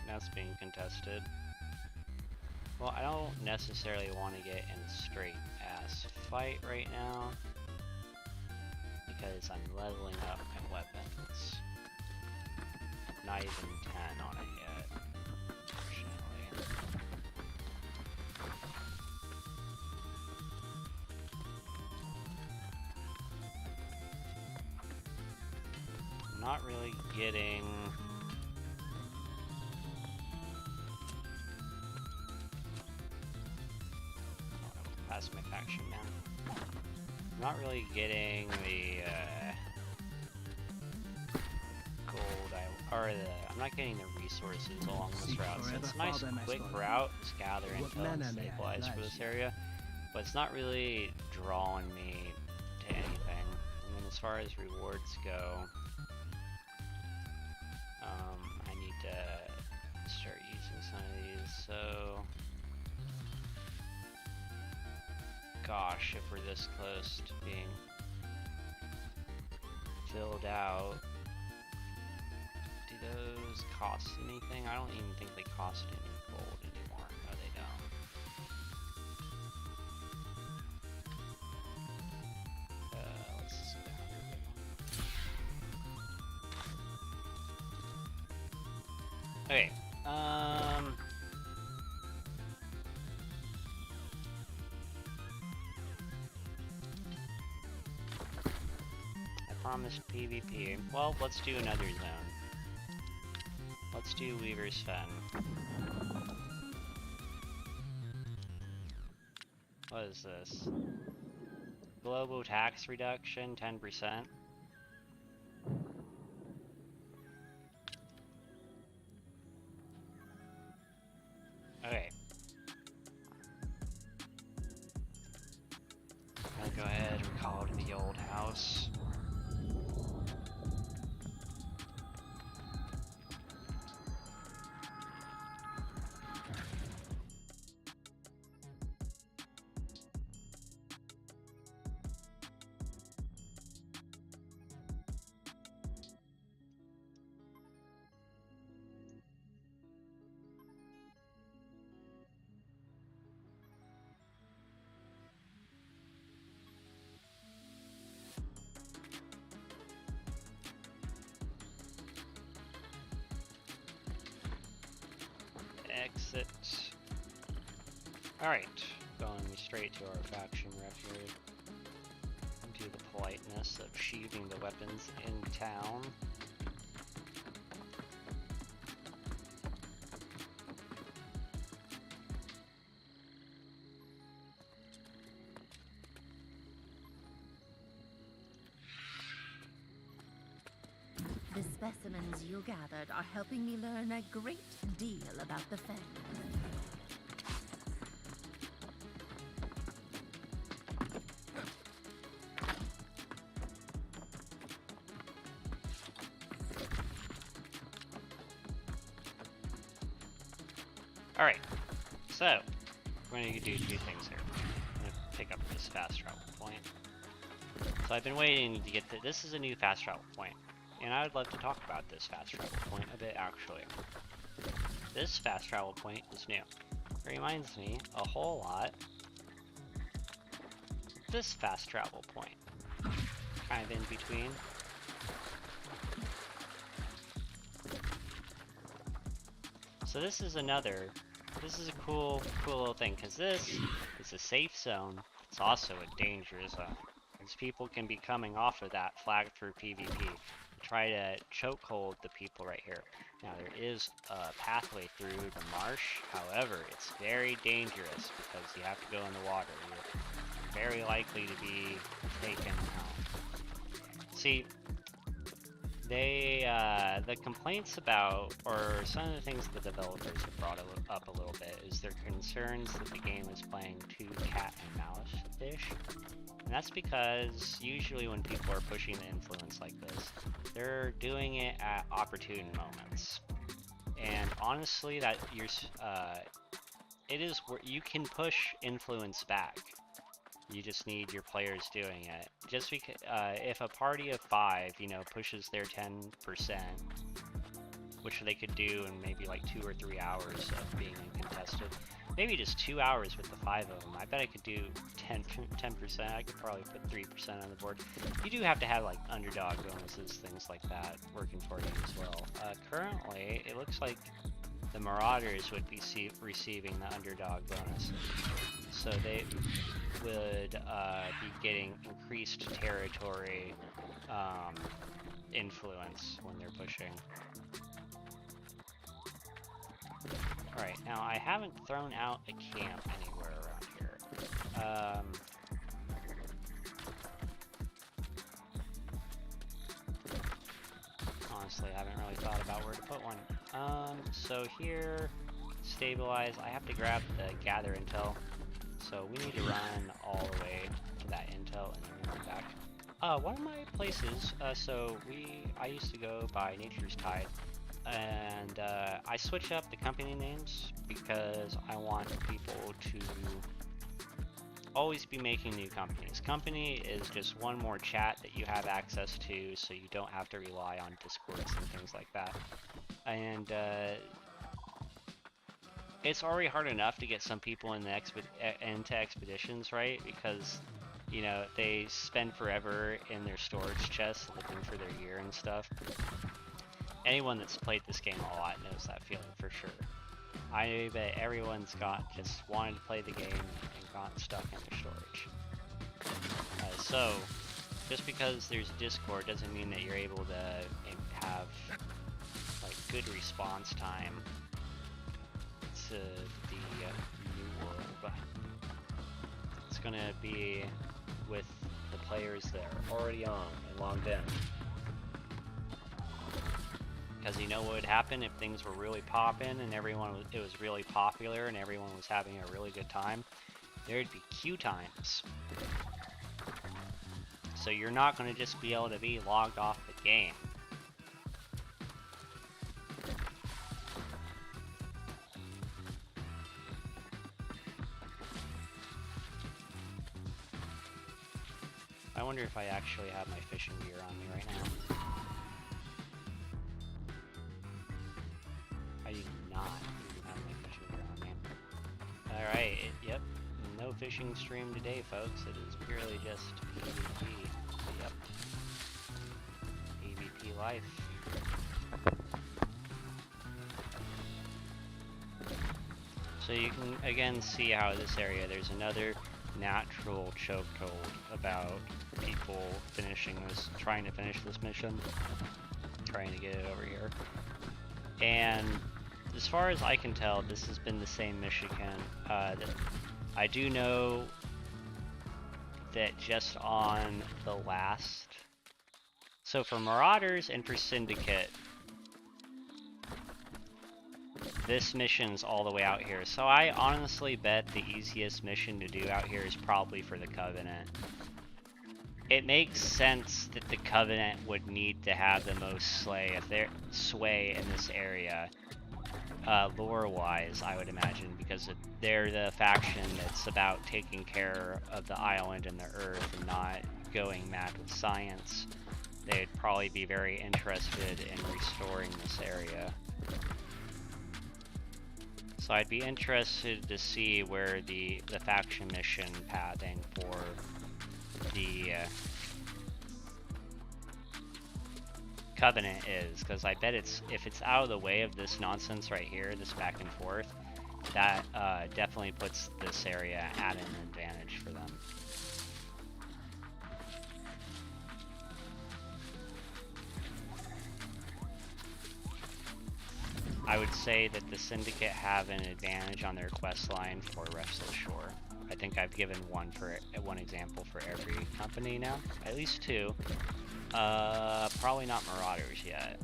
That's being contested. Well, I don't necessarily want to get in a straight ass fight right now, because I'm leveling up my weapons. Not even 10 on it yet, unfortunately. I'm not really getting... That's my faction, man. I'm not really getting the gold. I'm not getting the resources along this route. So it's a nice quick route, just gather intel and stabilize for this area, but it's not really drawing me to anything. And then as far as rewards go, I need to start using some of these. So gosh, if we're this close to being filled out. Do those cost anything? I don't even think they cost any gold anymore. No, they don't. Let's see the 100 one. Okay. I promised PvP. Well, let's do another zone. Let's do Weaver's Fen. What is this? Global tax reduction, 10%. Okay. I'll go ahead and recall to the old house. Exit. Alright, going straight to our faction rep here. Into the politeness of sheathing the weapons in town. The specimens you gathered are helping me learn a great deal about the Fen. Alright, so we're going to do 2 things here. I'm going to pick up this fast travel point. So I've been waiting to get to this. Is a new fast travel point, and I would love to talk about this fast travel point a bit actually. This fast travel point is new. It reminds me a whole lot of this fast travel point. Kind of in between. So this is a cool little thing, because this is a safe zone. It's also a dangerous zone, because people can be coming off of that flagged for PvP. Try to chokehold the people right here. Now there is a pathway through the marsh, however, it's very dangerous because you have to go in the water. You're very likely to be taken out. See, the complaints about, or some of the things the developers have brought up a little bit, is their concerns that the game is playing too cat and mouse-ish. And that's because usually when people are pushing the influence like this, they're doing it at opportune moments. And honestly, that it is where you can push influence back. You just need your players doing it. Just because if a party of 5, pushes their 10%, which they could do in maybe like 2 or 3 hours of being uncontested, maybe just 2 hours with the 5 of them. I bet I could do 10%. I could probably put 3% on the board. You do have to have like underdog bonuses, things like that, working for you as well. Currently, it looks like the Marauders would be receiving the underdog bonus, so they would be getting increased territory influence when they're pushing. Alright, now I haven't thrown out a camp anywhere around here. Honestly, I haven't really thought about where to put one. So here, stabilize. I have to grab the gather intel. So we need to run all the way to that intel and then run back. One of my places, I used to go by Nature's Tide. And I switch up the company names because I want people to always be making new companies. Company is just one more chat that you have access to, so you don't have to rely on Discords and things like that. And it's already hard enough to get some people in the into expeditions, right? Because, you know, they spend forever in their storage chests looking for their gear and stuff. Anyone that's played this game a lot knows that feeling for sure. I bet everyone's just wanted to play the game and got stuck in their storage. So, just because there's Discord doesn't mean that you're able to have like good response time to the new world. It's gonna be with the players that are already on and logged in. Because you know what would happen if things were really poppin' and it was really popular and everyone was having a really good time? There'd be queue times. So you're not going to just be able to be logged off the game. I wonder if I actually have my fishing gear on me right now. I do not have my fishing gear on me. Alright, yep. No fishing stream today, folks. It is purely just PvP. Yep. PvP life. So you can again see how this area, there's another natural chokehold about people trying to finish this mission, trying to get it over here. And as far as I can tell, this has been the same mission. I do know that just on the last... So for Marauders and for Syndicate, this mission's all the way out here. So I honestly bet the easiest mission to do out here is probably for the Covenant. It makes sense that the Covenant would need to have the most sway in this area. Lore-wise, I would imagine, because they're the faction that's about taking care of the island and the Earth and not going mad with science. They'd probably be very interested in restoring this area. So I'd be interested to see where the faction mission pathing for the Covenant is, because I bet if it's out of the way of this nonsense right here, this back and forth, that definitely puts this area at an advantage for them. I would say that the Syndicate have an advantage on their quest line for Restless Shore. I think I've given one example for every company now, at least two. Probably not Marauders yet.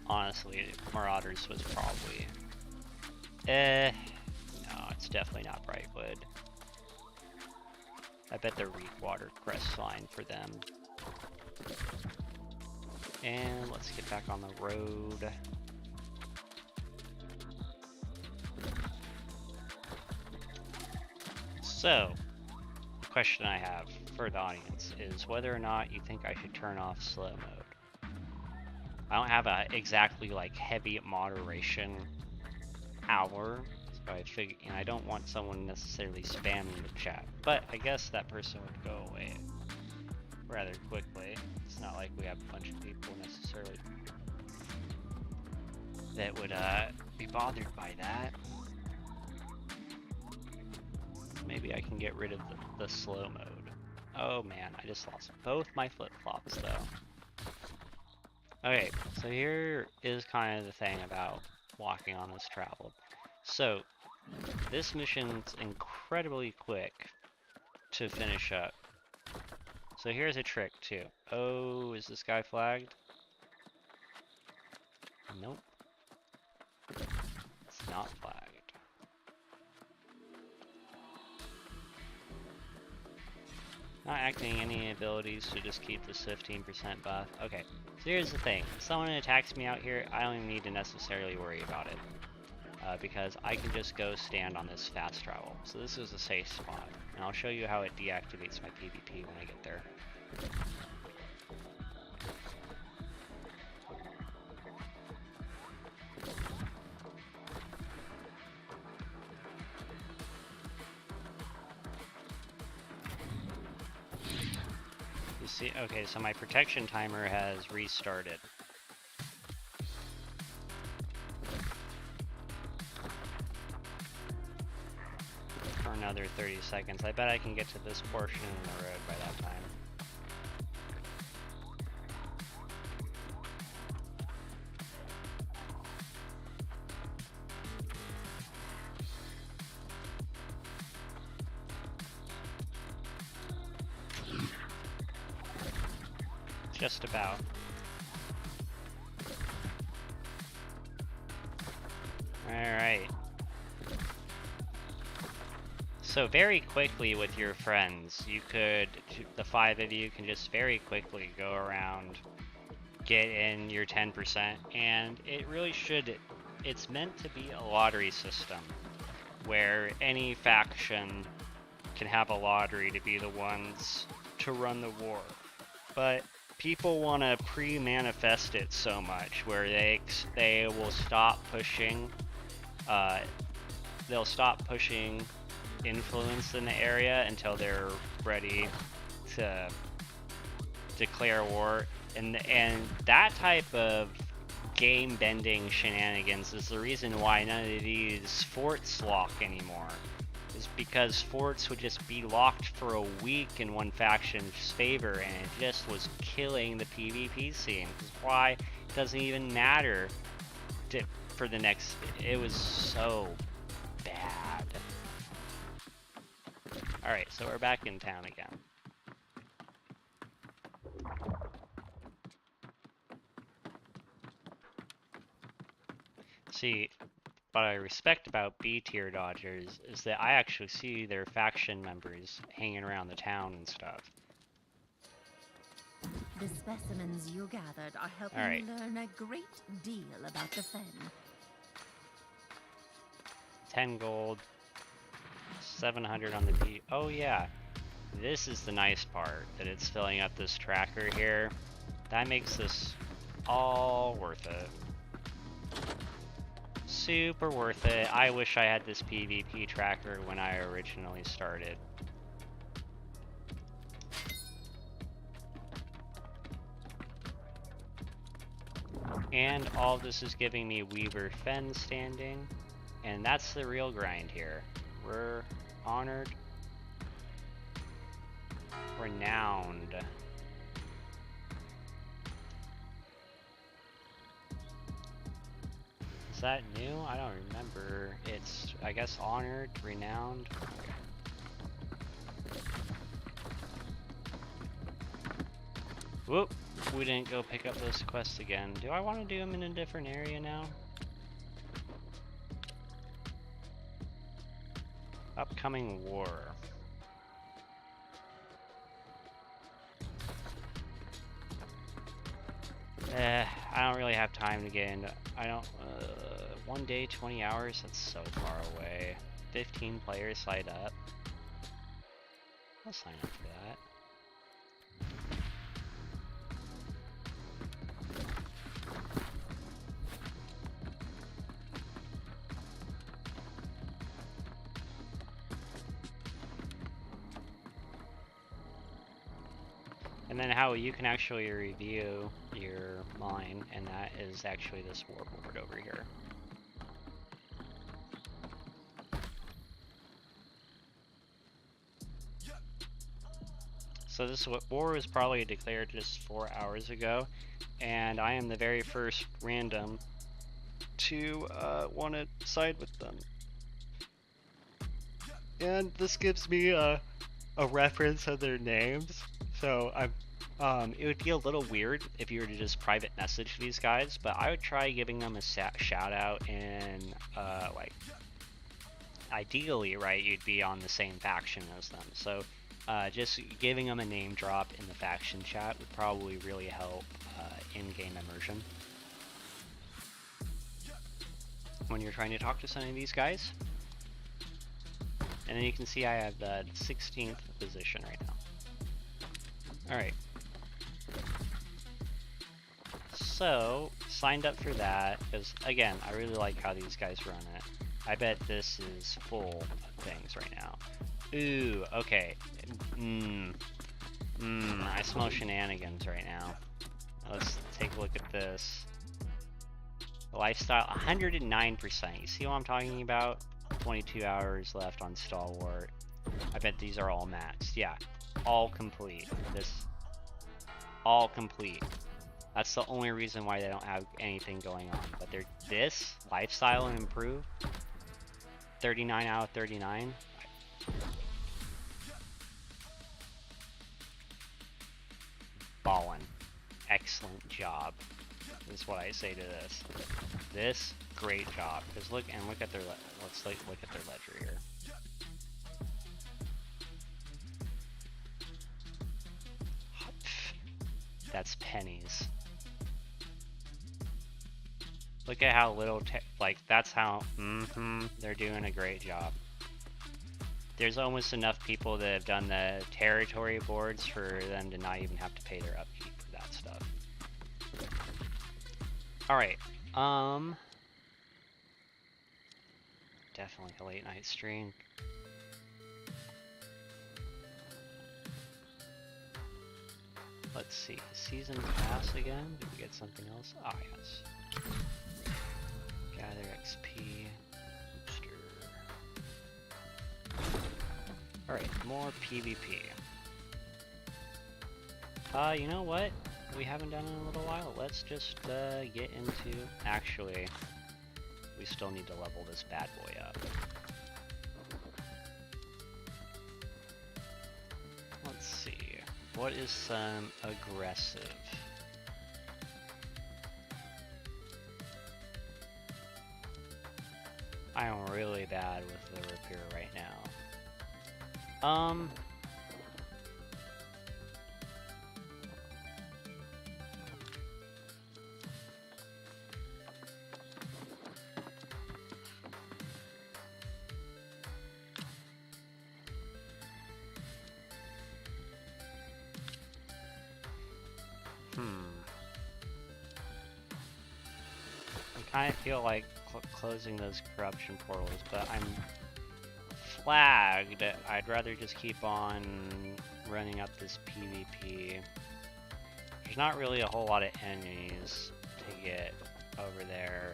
Honestly, Marauders was probably... no, it's definitely not Brightwood. I bet the Reefwater quest line for them. And let's get back on the road. So, the question I have for the audience is whether or not you think I should turn off slow mode. I don't have a exactly like heavy moderation hour, so I figure, and I don't want someone necessarily spamming the chat, but I guess that person would go away rather quickly. It's not like we have a bunch of people necessarily that would be bothered by that. Maybe I can get rid of the slow mode. Oh man, I just lost both my flip-flops though. Okay, so here is kind of the thing about walking on this travel. So, this mission's incredibly quick to finish up. So here's a trick too. Oh, is this guy flagged? Nope. It's not flagged. Not activating any abilities to just keep this 15% buff. Okay, so here's the thing. If someone attacks me out here, I don't even need to necessarily worry about it. because I can just go stand on this fast travel. So this is a safe spot, and I'll show you how it deactivates my PvP when I get there. You see, okay, so my protection timer has restarted. For another 30 seconds. I bet I can get to this portion of the road by that time. Just about. Alright. So very quickly with your friends, you could, the 5 of you can just very quickly go around, get in your 10%, and it really should, it's meant to be a lottery system, where any faction can have a lottery to be the ones to run the war. But people want to pre-manifest it so much, where they will stop pushing, they'll stop pushing influence in the area until they're ready to declare war, and that type of game bending shenanigans is the reason why none of these forts lock anymore. Is because forts would just be locked for a week in one faction's favor, and it just was killing the PvP scene. Because why? It doesn't even matter for the next. It was so bad. Alright, so we're back in town again. See, what I respect about B tier dodgers is that I actually see their faction members hanging around the town and stuff. The specimens you gathered are helping me learn a great deal about the Fen. 10 gold, 700 on the B. Oh yeah, this is the nice part, that it's filling up this tracker here. That makes this all worth it. Super worth it. I wish I had this PvP tracker when I originally started. And all this is giving me Weaver Fen standing, and that's the real grind here. We're honored, renowned. Is that new? I don't remember. It's, I guess, honored, renowned. Whoop! We didn't go pick up those quests again. Do I want to do them in a different area now? Upcoming war. I don't really have time to get into. I don't. 1 day, 20 hours. That's so far away. 15 players signed up. I'll sign up for that. And then how you can actually review your mine, and that is actually this warboard over here. So this war was probably declared just 4 hours ago, and I am the very first random to want to side with them. And this gives me a reference of their names. So it would be a little weird if you were to just private message these guys, but I would try giving them a shout out, and like ideally, right, you'd be on the same faction as them. So just giving them a name drop in the faction chat would probably really help in-game immersion. when you're trying to talk to some of these guys. And then you can see I have the 16th position right now. Alright. So, signed up for that, because again, I really like how these guys run it. I bet this is full of things right now. Ooh, okay. I smell shenanigans right now. Let's take a look at this. Lifestyle, 109%. You see what I'm talking about? 22 hours left on Stalwart. I bet these are all maxed. Yeah, all complete. All complete. That's the only reason why they don't have anything going on. But they're this lifestyle and improve. 39 out of 39. Ballin'. Excellent job. Is what I say to this. This, great job. Because look at their let's look at their ledger here. That's pennies. Look at how little like that's how they're doing a great job. There's almost enough people that have done the territory boards for them to not even have to pay their upkeep for that stuff. Alright, definitely a late night stream. Let's see, season pass again? Did we get something else? Ah, yes. Gather XP. Booster. Alright, more PvP. You know what? We haven't done it in a little while. Let's just get into... Actually, we still need to level this bad boy up. Let's see. What is some aggressive? I am really bad with the repair right now. I kind of feel like closing those corruption portals, but I'm flagged. I'd rather just keep on running up this PvP. There's not really a whole lot of enemies to get over there.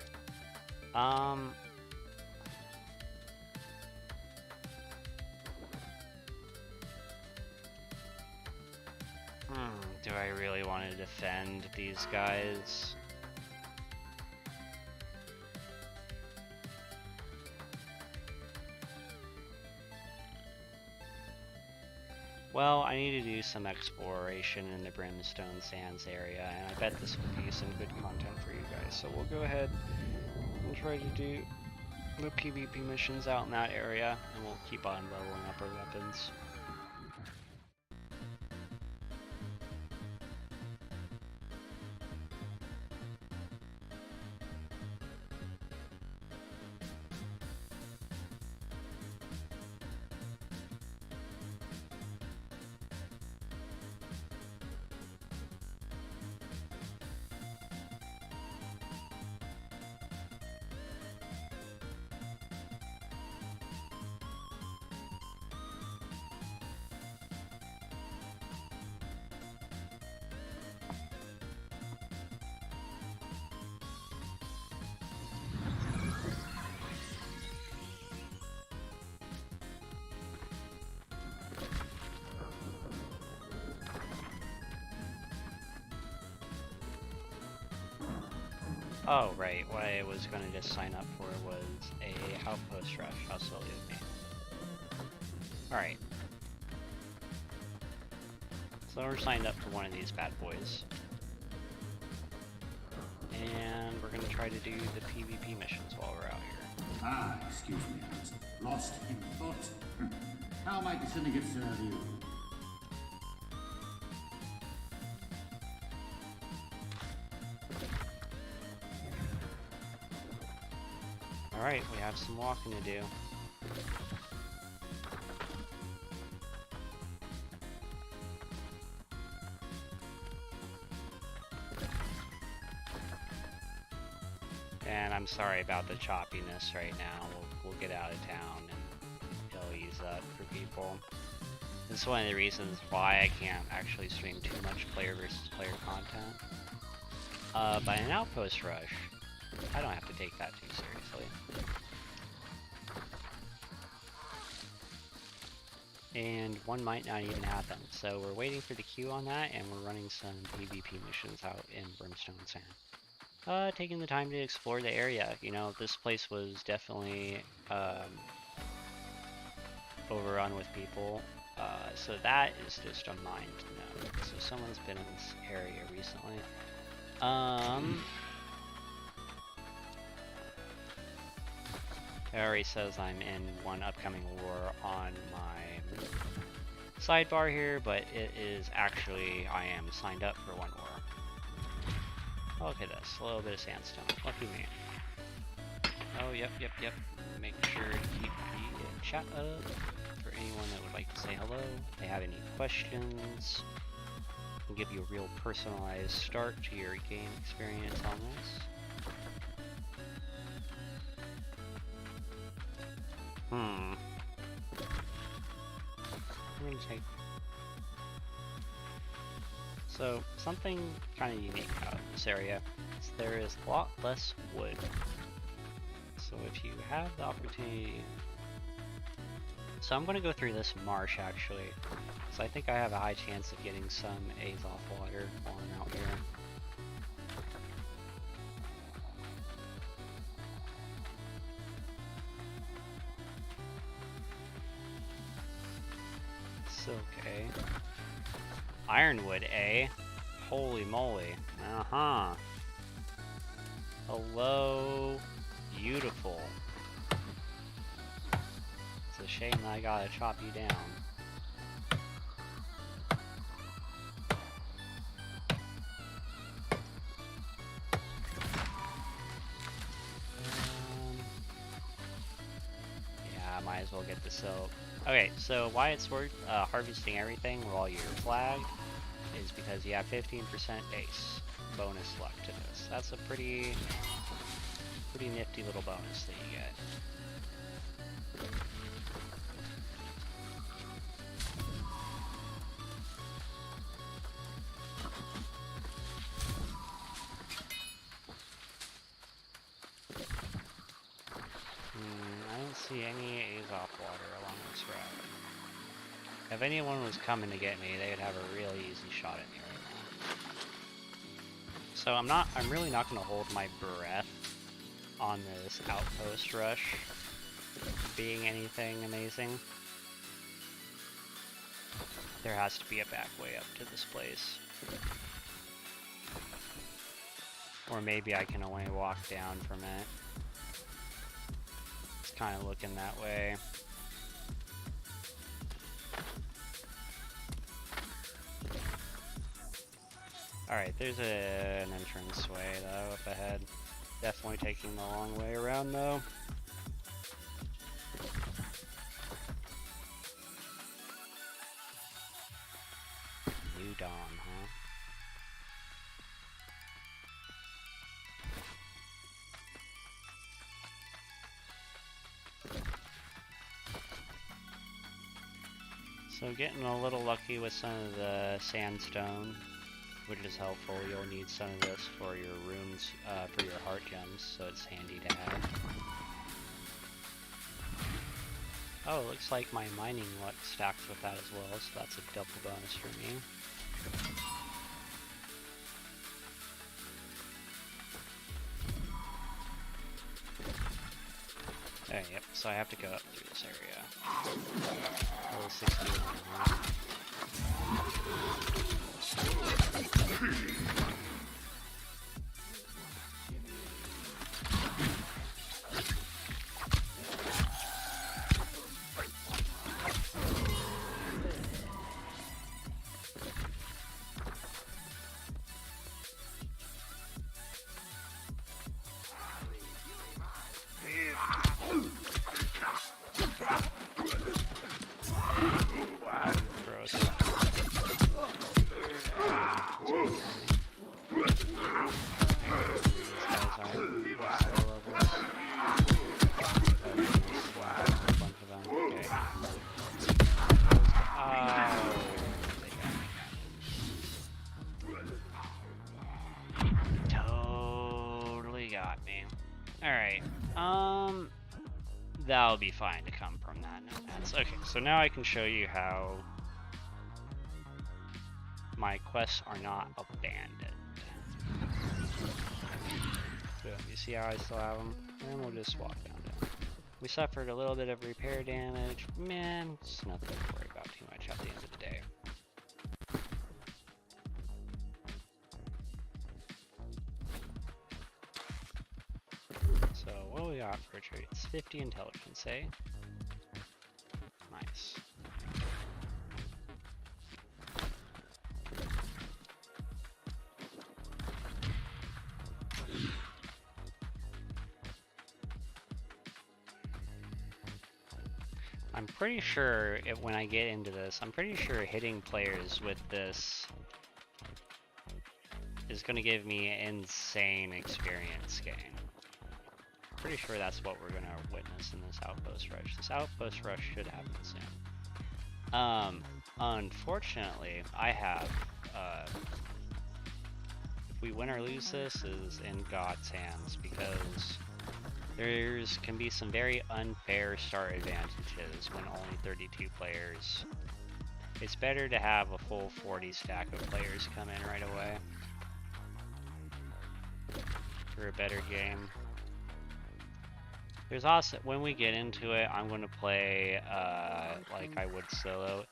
Do I really want to defend these guys? Well, I need to do some exploration in the Brimstone Sands area, and I bet this will be some good content for you guys. So we'll go ahead and try to do the PvP missions out in that area, and we'll keep on leveling up our weapons. Oh, right. What I was going to just sign up for was a outpost rush. How silly of me. Alright. So we're signed up for one of these bad boys. And we're going to try to do the PvP missions while we're out here. Ah, excuse me. I was lost in thought. How might the syndicate serve you? Alright, we have some walking to do. And I'm sorry about the choppiness right now. We'll get out of town and it'll ease up for people. This is one of the reasons why I can't actually stream too much player versus player content. But an outpost rush, I don't have to take that too seriously. And one might not even happen, so we're waiting for the queue on that, and we're running some PvP missions out in Brimstone Sand. Taking the time to explore the area. You know, this place was definitely overrun with people, so that is just a mind note. So someone's been in this area recently. It already says I'm in one upcoming war on my sidebar here, but it is actually, I am signed up for one war. Look at this, a little bit of sandstone. Lucky me. Oh, yep. Make sure to keep the chat up for anyone that would like to say hello. If they have any questions, I'll give you a real personalized start to your game experience on this. I'm gonna take... So, something kind of unique out in this area is there is a lot less wood. So if you have the opportunity... So I'm gonna go through this marsh actually, so I think I have a high chance of getting some Azoth water while I'm out here. Silk A. Ironwood A. Holy moly. Uh-huh. Hello. Beautiful. It's a shame that I gotta chop you down. Yeah, might as well get the silk. Okay, so why it's worth harvesting everything while you're flagged is because you have 15% base bonus luck to this. That's a pretty nifty little bonus that you get. I don't see any Azoth water along this route. If anyone was coming to get me, they would have a really easy shot at me right now. So I'm really not gonna hold my breath on this outpost rush being anything amazing. There has to be a back way up to this place. Or maybe I can only walk down from it. It's kind of looking that way. Alright, there's an entrance way though up ahead. Definitely taking the long way around though. New Dawn, huh? So getting a little lucky with some of the sandstone, which is helpful. You'll need some of this for your runes, for your heart gems, so it's handy to have. Oh, it looks like my mining luck stacks with that as well, so that's a double bonus for me. Okay, yep, so I have to go up through this area. Level 61. That'll be fine to come from that. Nomads. Okay, so now I can show you how my quests are not abandoned. So you see how I still have them? And we'll just walk down. We suffered a little bit of repair damage. Man, it's nothing to worry about too much at the end of the day. So what do we got for a trait? It's 50 intelligence, eh? Nice. I'm pretty sure when I get into this, I'm pretty sure hitting players with this is going to give me an insane experience gain. Pretty sure that's what we're going to witness in this outpost rush. This outpost rush should happen soon. Unfortunately, I have, if we win or lose this is in God's hands, because can be some very unfair start advantages when only 32 players. It's better to have a full 40 stack of players come in right away for a better game. There's also, when we get into it, I'm going to play like I would solo,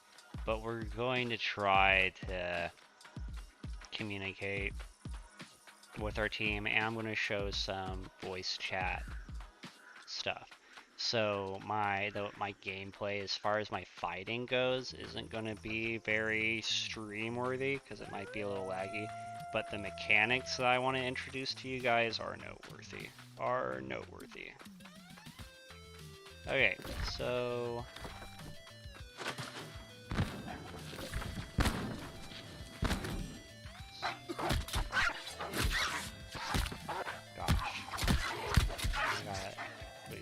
but we're going to try to communicate with our team, and I'm going to show some voice chat stuff. So my gameplay as far as my fighting goes isn't going to be very stream worthy because it might be a little laggy, but the mechanics that I want to introduce to you guys are noteworthy. Okay, so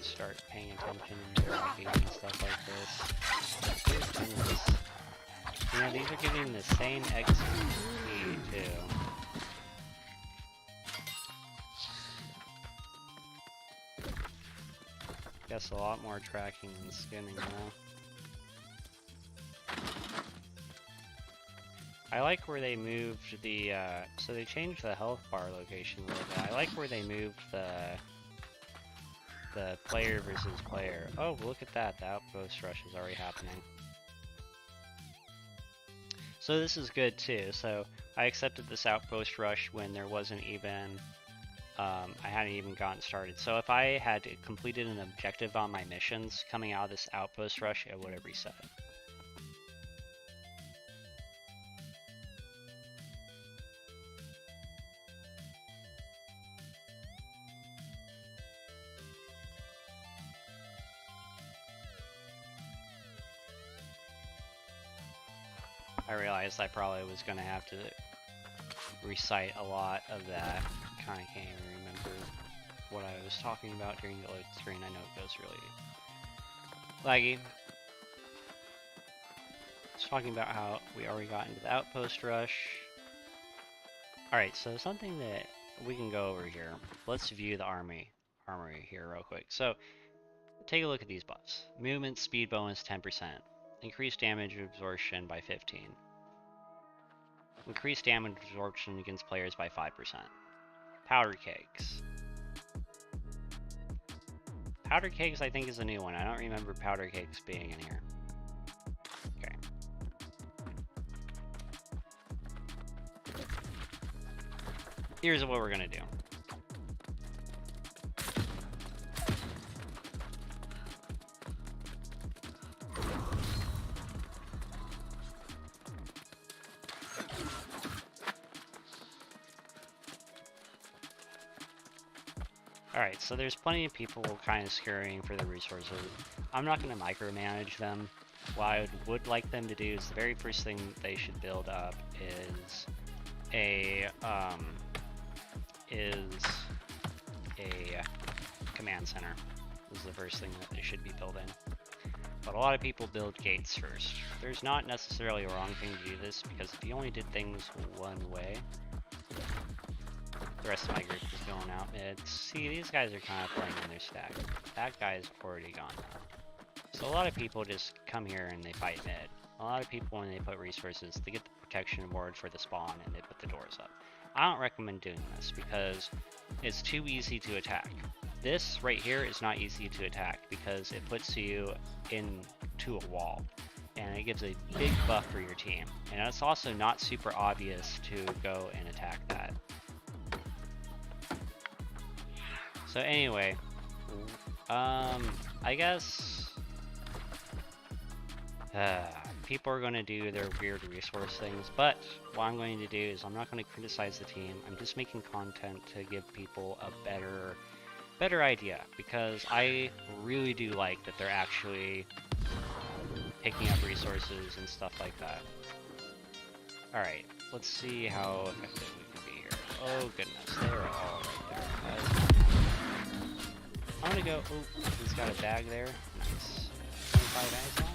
start paying attention and tracking and stuff like this. Yeah, these are giving the same XP too. Guess a lot more tracking than skinning now. I like where they moved the, so they changed the health bar location a little bit. I like where they moved the player versus player. Oh, look at that. The outpost rush is already happening. So this is good too. So I accepted this outpost rush when there wasn't even, I hadn't even gotten started. So if I had completed an objective on my missions coming out of this outpost rush, it would have reset. I realized I probably was going to have to recite a lot of that. Kind of can't even remember what I was talking about during the load screen. I know it goes really laggy. I was talking about how we already got into the outpost rush. Alright, so something that we can go over here. Let's view the armory here real quick. So, take a look at these buffs. Movement speed bonus 10%. Increased damage absorption by 15. Increased damage absorption against players by 5%. Powder kegs. Powder kegs I think is a new one. I don't remember powder kegs being in here. Okay. Here's what we're gonna do. Alright, so there's plenty of people kind of scurrying for the resources. I'm not going to micromanage them. What I would like them to do is the very first thing they should build up is a command center. This is the first thing that they should be building. But a lot of people build gates first. There's not necessarily a wrong thing to do this, because if you only did things one way, the rest of my group is going out mid. See, these guys are kind of playing in their stack. That guy's already gone now. So a lot of people just come here and they fight mid. A lot of people, when they put resources, they get the protection ward for the spawn and they put the doors up. I don't recommend doing this because it's too easy to attack. This right here is not easy to attack because it puts you into a wall and it gives a big buff for your team. And it's also not super obvious to go and attack that. So anyway, I guess people are going to do their weird resource things, but what I'm going to do is I'm not going to criticize the team. I'm just making content to give people a better idea, because I really do like that they're actually picking up resources and stuff like that. Alright, let's see how effective we can be here. Oh goodness, they're all right there. I'm gonna go, oh, he's got a bag there. Nice. 25 bags now.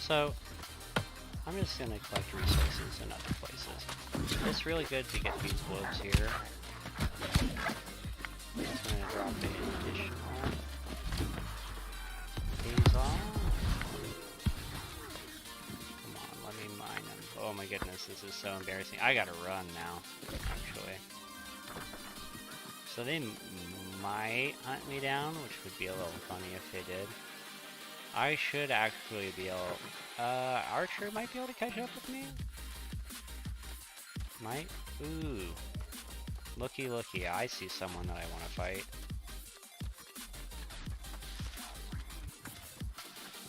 So, I'm just gonna collect resources in other places. It's really good to get these wolves here. I'm just gonna drop an additional things on. Come on, let me mine them. Oh my goodness, this is so embarrassing. I gotta run now, actually. So they might hunt me down, which would be a little funny if they did. I should actually be able... Archer might be able to catch up with me? Might? Ooh. Looky, looky. I see someone that I want to fight.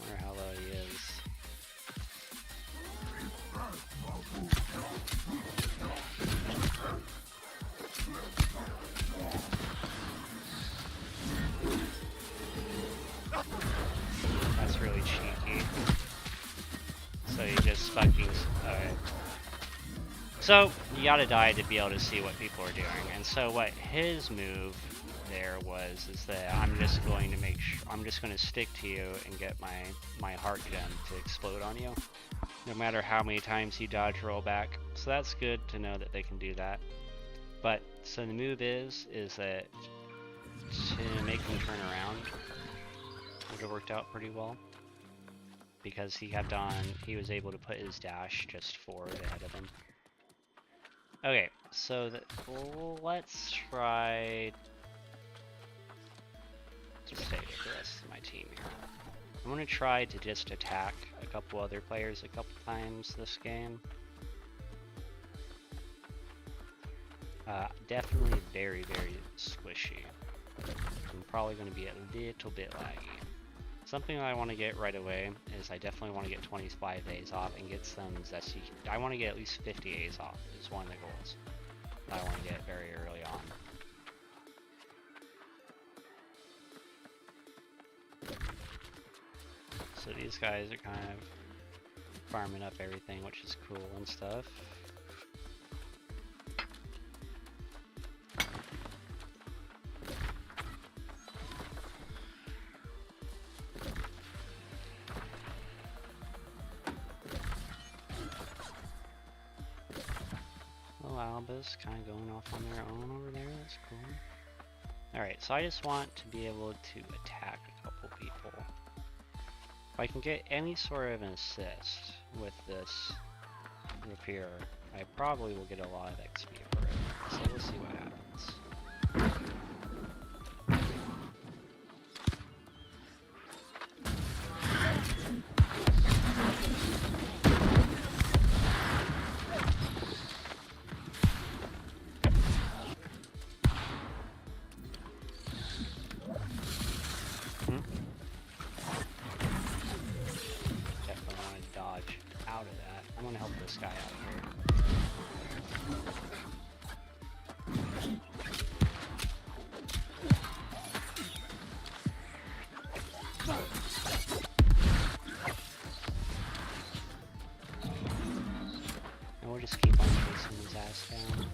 Wonder how low he is. That's really cheeky. So you just fucking... Alright. So, you gotta die to be able to see what people are doing. And so what his move there was, is that I'm just going to make sure... I'm just going to stick to you and get my heart gem to explode on you. No matter how many times you dodge roll back. So that's good to know that they can do that. But, so the move is that to make him turn around would have worked out pretty well. Because he kept on, he was able to put his dash just forward ahead of him. Okay, so let's try to stay with the rest of my team here. I'm going to try to just attack a couple other players a couple times this game. Definitely very, very squishy. I'm probably going to be a little bit laggy. Something I want to get right away is I definitely want to get 25 A's off and get some zesty. I want to get at least 50 A's off is one of the goals that I want to get very early on. So these guys are kind of farming up everything, which is cool and stuff. Albus kind of going off on their own over there. That's cool. Alright, so I just want to be able to attack a couple people. If I can get any sort of an assist with this repair, I probably will get a lot of XP for it. So we'll see what happens. This guy out here. And we'll just keep on chasing his ass down.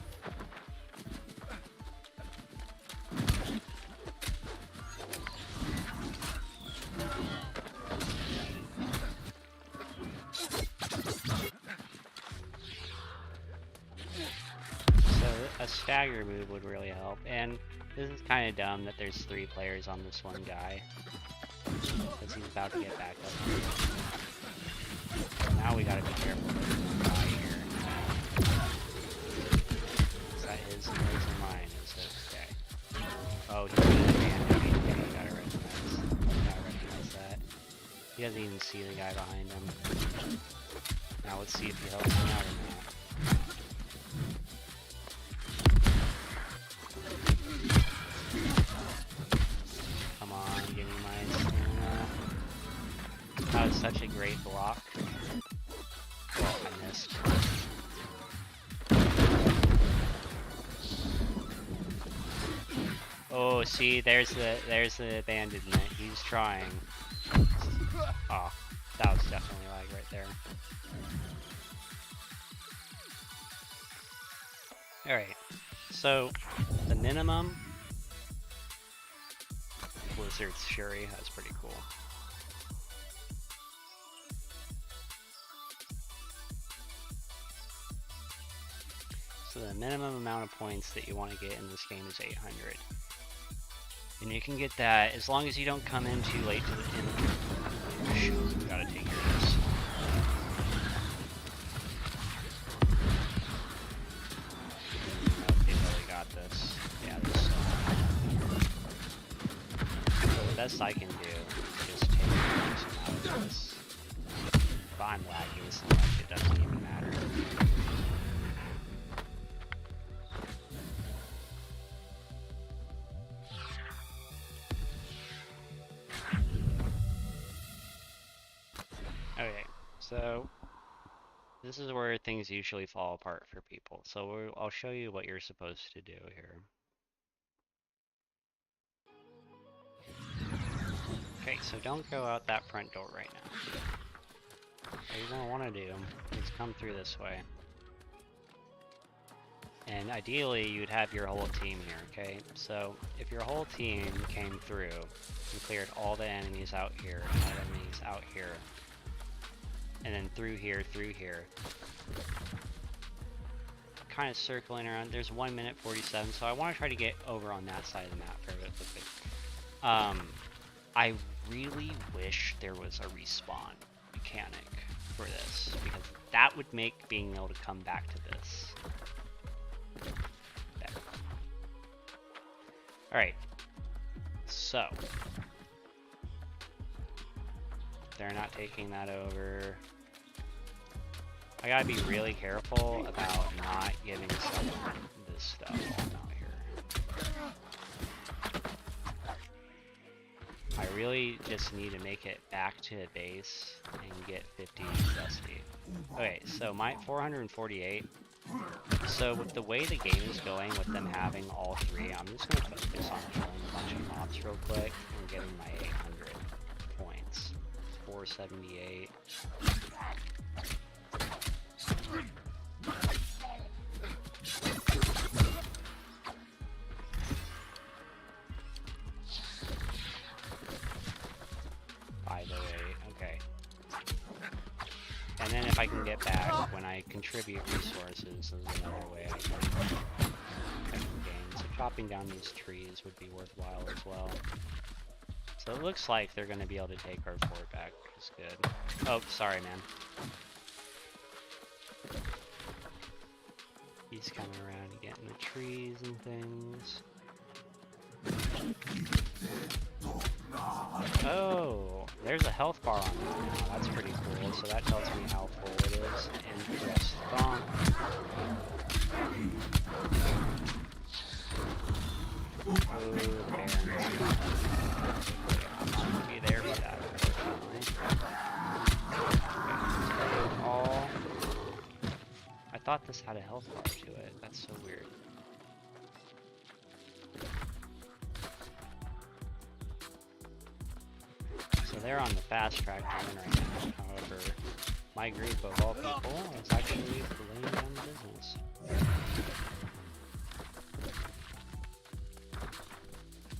a stagger move would really help. And this is kind of dumb that there's 3 players on this one guy. Because he's about to get back up. Now we gotta be careful with this guy here. Is that his noise or mine? Is it? Okay. Oh, he's gonna abandon me. Okay, you gotta recognize that. He doesn't even see the guy behind him. Now let's see if he helps me out or not. Come on, give me my stamina. That was such a great block. Well, I missed. Oh, see, there's the abandonment. He's trying. Oh, that was definitely lag right there. Alright, so the minimum Blizzard's Shuri, that's pretty cool. So the minimum amount of points that you want to get in this game is 800. And you can get that as long as you don't come in too late to the end. Shoot, we gotta take care of this. Nope, they really got this. Yeah, this. So the best I can do is just take some out of this. If I'm lagging so much, it doesn't even matter. Okay, so this is where things usually fall apart for people. So I'll show you what you're supposed to do here. Okay, so don't go out that front door right now. What you're going to want to do is come through this way. And ideally, you'd have your whole team here, okay? So if your whole team came through and cleared all the enemies out here, and all the enemies out here, and then through here, kind of circling around. There's 1 minute 47, so I want to try to get over on that side of the map fairly quickly. I really wish there was a respawn mechanic for this, because that would make being able to come back to this better. Alright, so they're not taking that over. I gotta be really careful about not giving someone this stuff out here. I really just need to make it back to the base and get 50 dusty. Okay, so my 448. So with the way the game is going, with them having all 3, I'm just gonna focus on killing a bunch of mobs real quick and getting my 800 points. 478. Okay. And then if I can get back when I contribute resources, is another way I can gain. So chopping down these trees would be worthwhile as well. So it looks like they're going to be able to take our fort back, which is good. Oh, sorry, man. He's coming around and getting the trees and things. Oh, there's a health bar on that now. That's pretty cool. So that tells me how full it is. And press stomp. Oh, Baron. I'm not gonna be there for that, unfortunately. Okay, all. I thought this had a health bar to it. That's so weird. So they're on the fast track down right now. However, my group of all people is actually laying down the business.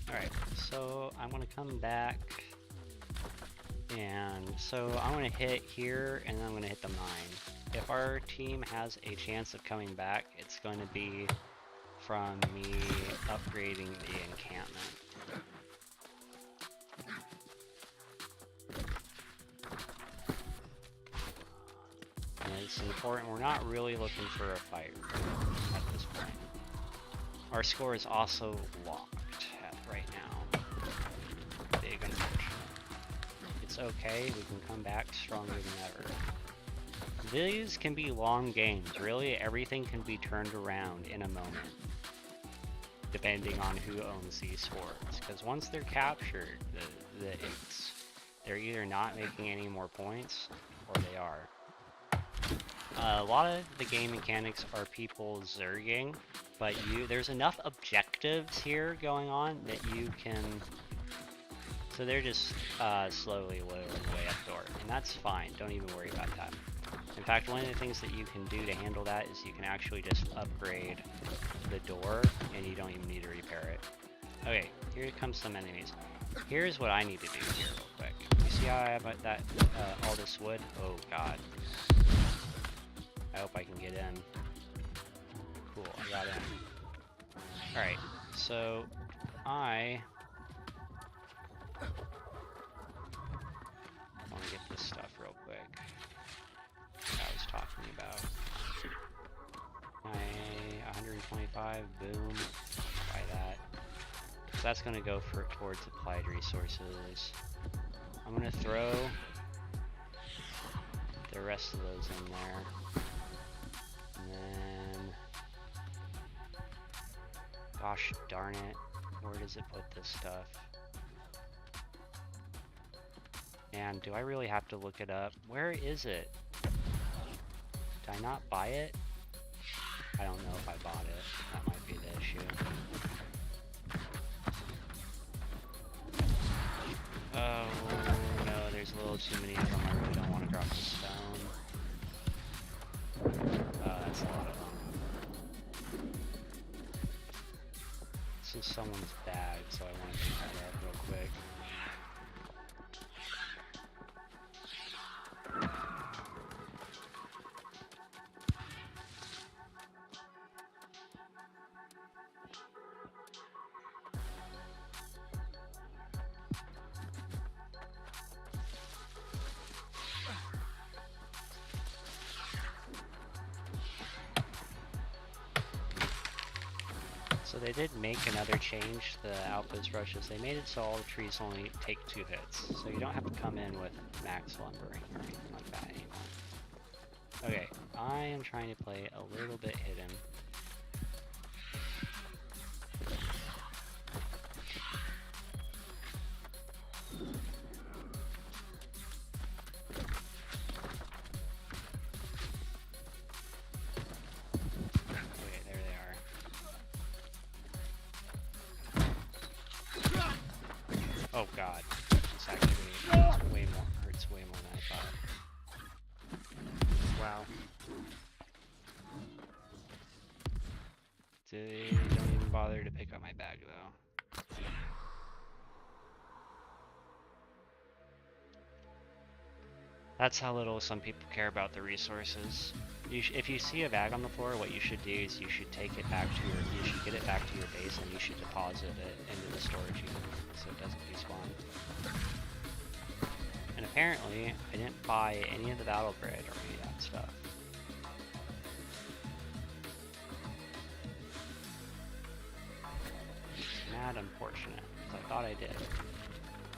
Alright, so I'm going to come back. And so I'm going to hit here and then I'm going to hit the mine. If our team has a chance of coming back, it's going to be from me upgrading the encampment. And it's important, we're not really looking for a fight at this point. Our score is also locked right now. Big unfortunate. It's okay, we can come back stronger than ever. These can be long games. Really, everything can be turned around in a moment, depending on who owns these swords. Because once they're captured, they're either not making any more points, or they are. A lot of the game mechanics are people zerging, but there's enough objectives here going on that you can. So they're just slowly whittling away at the door, and that's fine. Don't even worry about that. In fact, one of the things that you can do to handle that is you can actually just upgrade the door, and you don't even need to repair it. Okay, here comes some enemies. Here's what I need to do here real quick. You see how I have all this wood? Oh god. I hope I can get in. Cool, I got in. Alright, so I want to get this stuff real quick. I was talking about. 125, boom, buy that. So that's going to go towards applied resources. I'm going to throw the rest of those in there. And then, gosh darn it, where does it put this stuff? And do I really have to look it up? Where is it? Did I not buy it? I don't know if I bought it. That might be the issue. Oh no, there's a little too many of them. I really don't want to drop the stone. That's a lot of them. This is someone's bag, so I want to pick that up real quick. So they did make another change, the outpost rushes. They made it so all the trees only take 2 hits. So you don't have to come in with max lumbering or anything like that anymore. Okay, I am trying to play a little bit hidden. Oh god, this actually hurts way more than I thought. Wow. They don't even bother to pick up my bag though. That's how little some people care about the resources. If you see a bag on the floor, what you should do is you should take it back to you should get it back to your base and you should deposit it into the storage unit so it doesn't despawn. And apparently, I didn't buy any of the battle bread or any of that stuff. It's mad unfortunate, because I thought I did.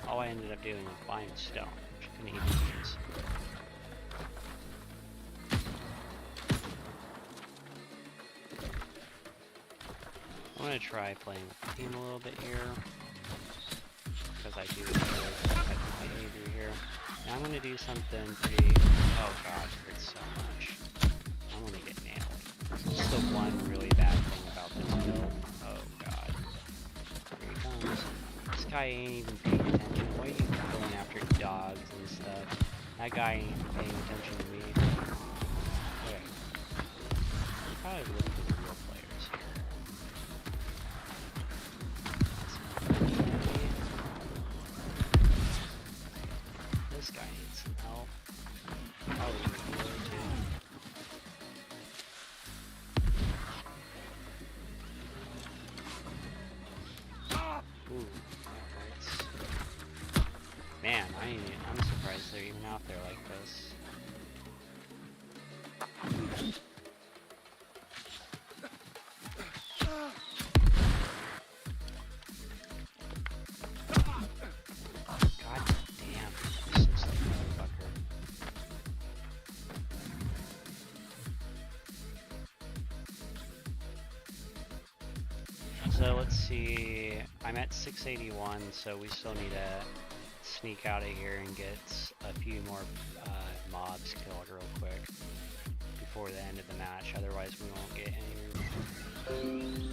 All I ended up doing was buying stone, which I couldn't even use. I'm going to try playing with the team a little bit here, because I do enjoy that type of behavior here. And I'm going to do something pretty... Oh god, it hurts so much. I'm going to get nailed. This is the one really bad thing about this build. Oh god. Here he comes. This guy ain't even paying attention. Why are you going after dogs and stuff? That guy ain't even paying attention to me. Okay. I'm probably looking for the real players here. This guy needs some help. Probably a healer too. I'm surprised they're even out there like this. God damn, persistent motherfucker. So let's see, I'm at 681, so we still need to sneak out of here and get a few more mobs killed real quick before the end of the match, otherwise we won't get any.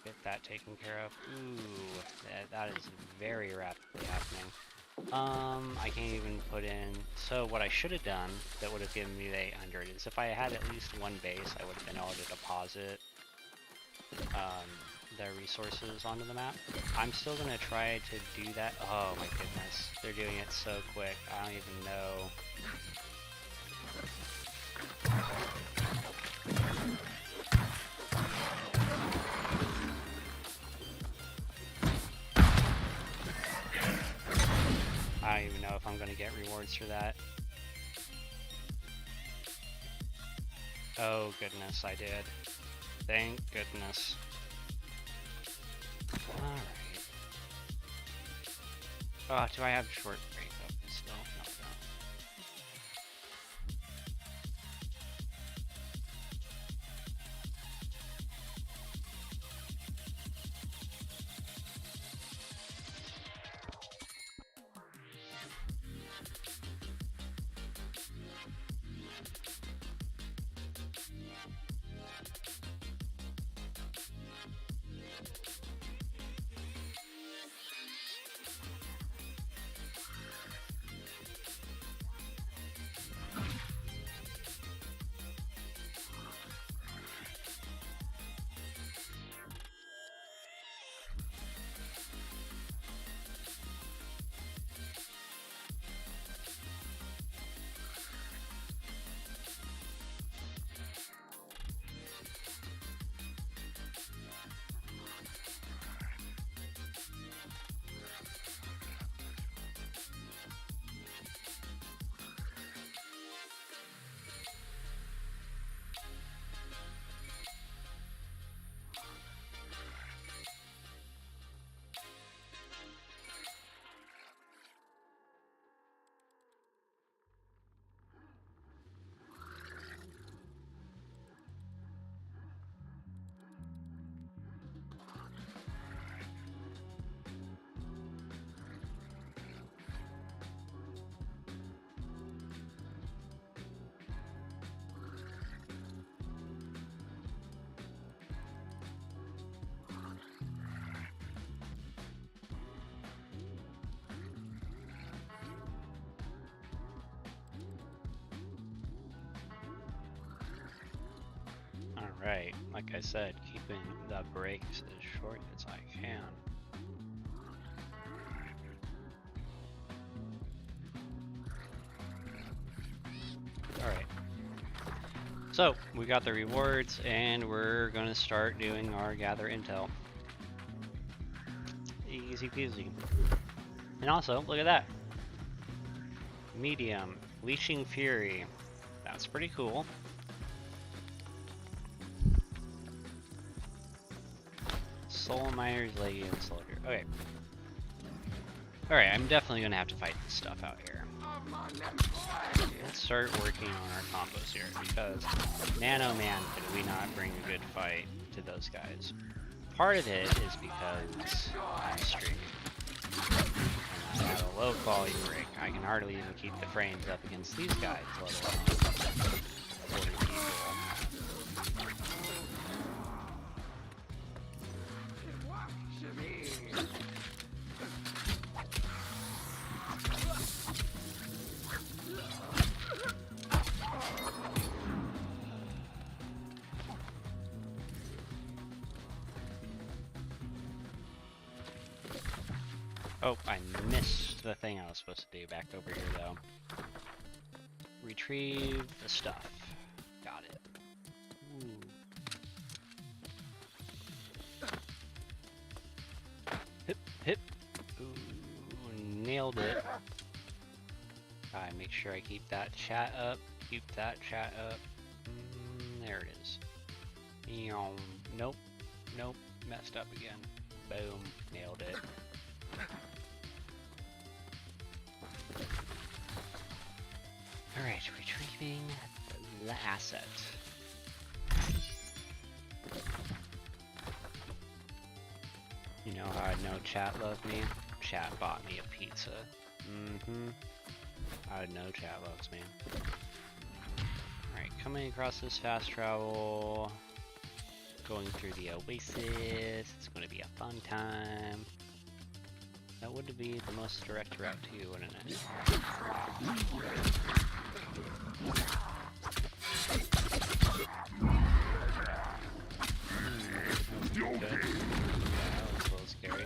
Get that taken care of. Ooh, that is very rapidly happening. I can't even put in, so what I should have done that would have given me the 800 is if I had at least one base, I would have been able to deposit the resources onto the map. I'm still gonna try to do that. Oh my goodness, they're doing it so quick, I don't even know. I don't even know if I'm gonna get rewards for that. Oh goodness, I did. Thank goodness. Alright. Oh, do I have short break open still? No, I don't. Alright, like I said, keeping the breaks as short as I can. Alright. So, we got the rewards, and we're gonna start doing our gather intel. Easy peasy. And also, look at that. Medium, Leashing Fury. That's pretty cool. Soul Miner's Legion Soldier. Okay. Alright, I'm definitely gonna have to fight this stuff out here. Let's start working on our combos here, because Nano Man could we not bring a good fight to those guys. Part of it is because I'm streaming. And I have a low quality rig. I can hardly even keep the frames up against these guys, let alone 40 people. Oh, I missed the thing I was supposed to do back over here, though. Retrieve the stuff. Got it. Ooh. nailed it. Make sure I keep that chat up. Keep that chat up. There it is. Nope. Nope. Messed up again. Boom. Nailed it. Alright, retrieving the asset. You know how I know chat loved me? Chat bought me a pizza. I know chat loves me. Alright, coming across this fast travel. Going through the oasis. It's going to be a fun time. That would be the most direct route to you, wouldn't it? Good. Yeah, that looks a little scary.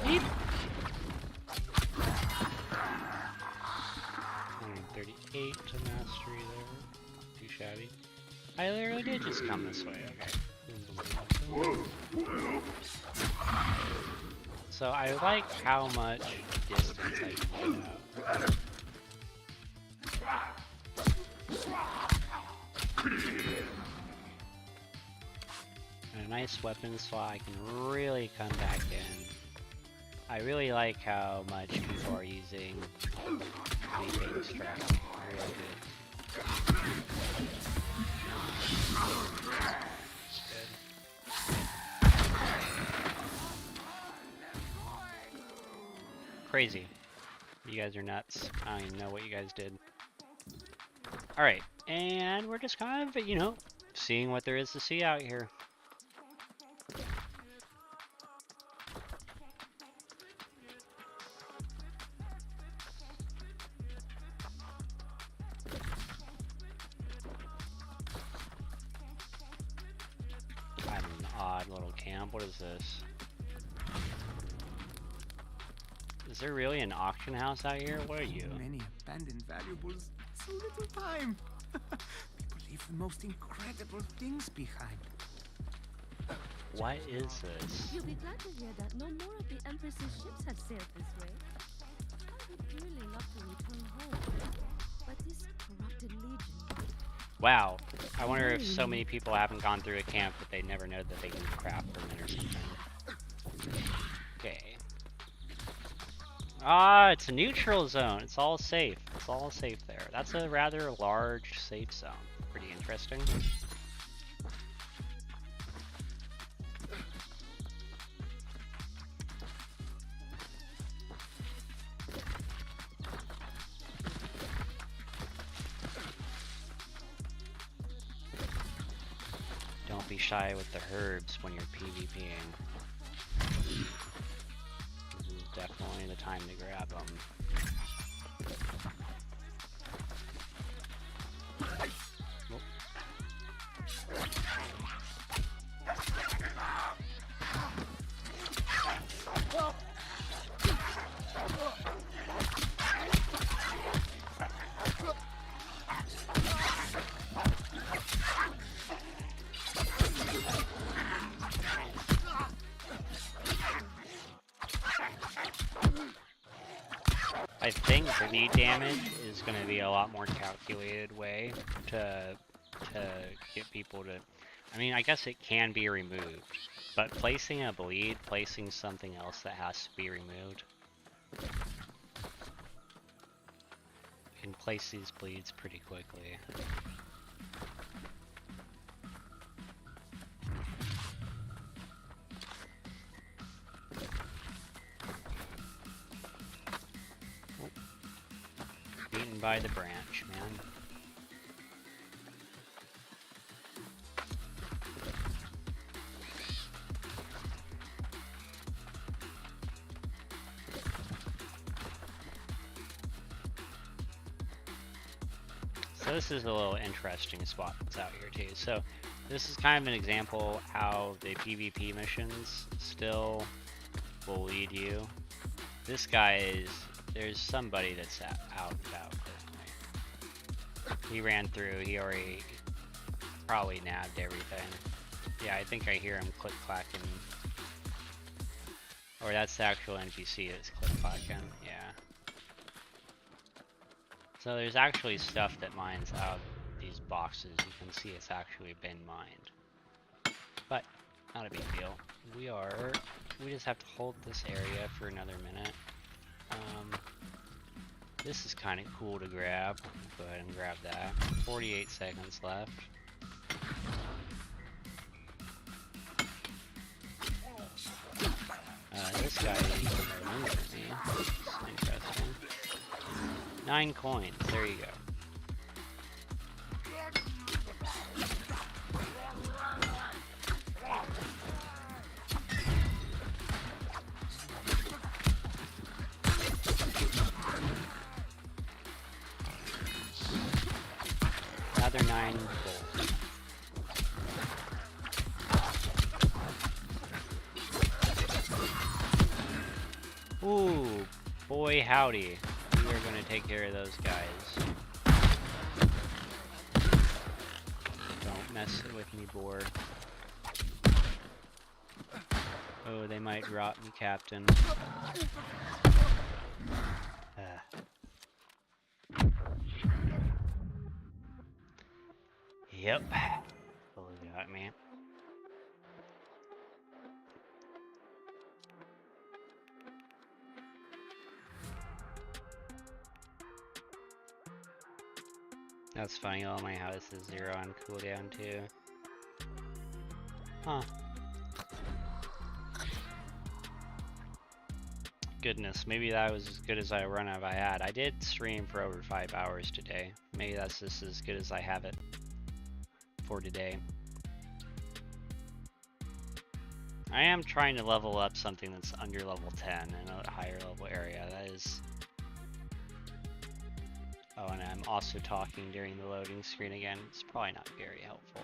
Beep. 138 to mastery there. Not too shabby. I literally did just come this way, okay. So I like how much distance I can get out. And a nice weapon slot, I can really come back in. I really like how much people are using leaping strike. Really good. Crazy. You guys are nuts. I don't even know what you guys did. Alright, and we're just kind of, you know, seeing what there is to see out here. I'm an odd little camp. What is this? Is there really an auction house out here? What are you? Many abandoned valuables, so little time. People leave the most incredible things behind. What is this? You'll be glad to hear that no more of the Empress's ships have sailed this way. I would dearly love to return home, but this corrupted legion... Wow. I wonder if so many people haven't gone through a camp that they never know that they can craft from it or something. Okay. Ah, it's a neutral zone. It's all safe. It's all safe there. That's a rather large safe zone. Pretty interesting. Don't be shy with the herbs when you're PvPing. This is definitely the time to grab them. I think bleed damage is going to be a lot more calculated way to get people to... I mean, I guess it can be removed, but placing a bleed, placing something else that has to be removed. You can place these bleeds pretty quickly. Beaten by the branch, man. So this is a little interesting spot that's out here too. So this is kind of an example how the PvP missions still will lead you. This guy is there's somebody that's out and about. He ran through. He already probably nabbed everything. Yeah, I think I hear him click-clacking. Or that's the actual NPC that's click-clacking. Yeah. So there's actually stuff that mines out these boxes. You can see it's actually been mined. But, not a big deal. We just have to hold this area for another minute. This is kind of cool to grab. Go ahead and grab that. 48 seconds left. This guy is remember me. Interesting. 9 coins. There you go. Another 9 gold. Ooh, boy howdy. We are going to take care of those guys. Don't mess with me, boar. Oh, they might drop me, Captain. Yep. Fully got me. That's funny, all my house is 0 on cooldown too. Huh. Goodness, maybe that was as good as I run of I had. I did stream for over 5 hours today. Maybe that's just as good as I have it for today. I am trying to level up something that's under level 10 in a higher level area. That is... Oh, and I'm also talking during the loading screen again. It's probably not very helpful.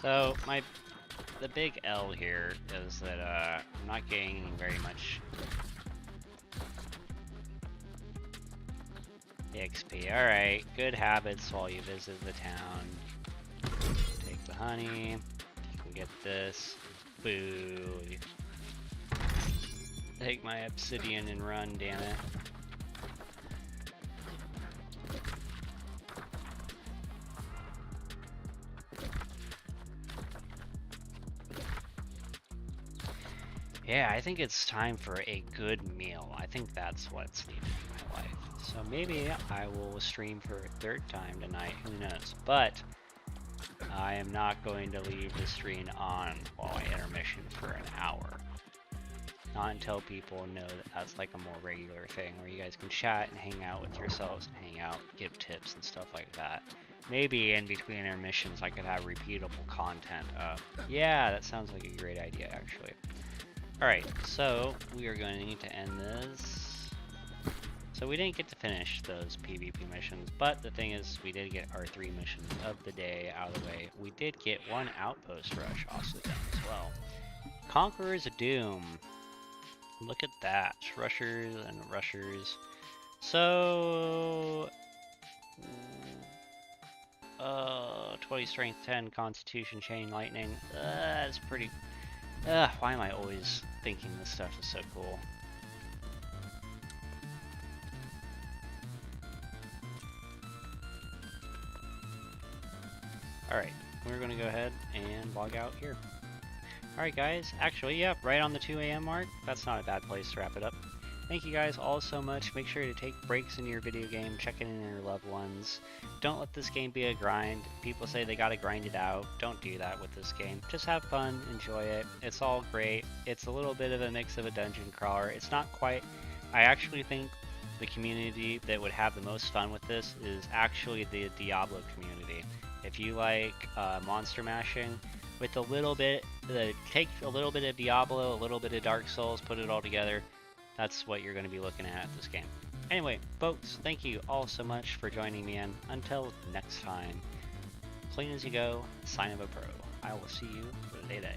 So, the big L here is that I'm not gaining very much XP. Alright, good habits while you visit the town. Take the honey. You can get this. Boo. Take my obsidian and run, damn it. Yeah, I think it's time for a good meal. I think that's what's needed in my life. So maybe I will stream for a 3rd time tonight, who knows. But I am not going to leave the stream on while I intermission for an hour. Not until people know that that's like a more regular thing where you guys can chat and hang out with yourselves and hang out, give tips and stuff like that. Maybe in between intermissions I could have repeatable content up. Yeah, that sounds like a great idea actually. Alright, so we are going to need to end this. So we didn't get to finish those PvP missions, but the thing is we did get our 3 missions of the day out of the way. We did get 1 outpost rush also done as well. Conquerors of Doom. Look at that. Rushers and rushers. So... 20 strength, 10 constitution, chain lightning. That's pretty... why am I always thinking this stuff is so cool? Alright, we're gonna go ahead and log out here. Alright guys, actually, yep, right on the 2 AM mark. That's not a bad place to wrap it up. Thank you guys all so much. Make sure to take breaks in your video game, check in on your loved ones. Don't let this game be a grind. People say they gotta grind it out. Don't do that with this game. Just have fun, enjoy it. It's all great. It's a little bit of a mix of a dungeon crawler. It's not quite... I actually think the community that would have the most fun with this is actually the Diablo community. If you like monster mashing, with a little bit, take a little bit of Diablo, a little bit of Dark Souls, put it all together, that's what you're going to be looking at this game. Anyway, folks, thank you all so much for joining me in. Until next time, clean as you go, sign of a pro. I will see you later.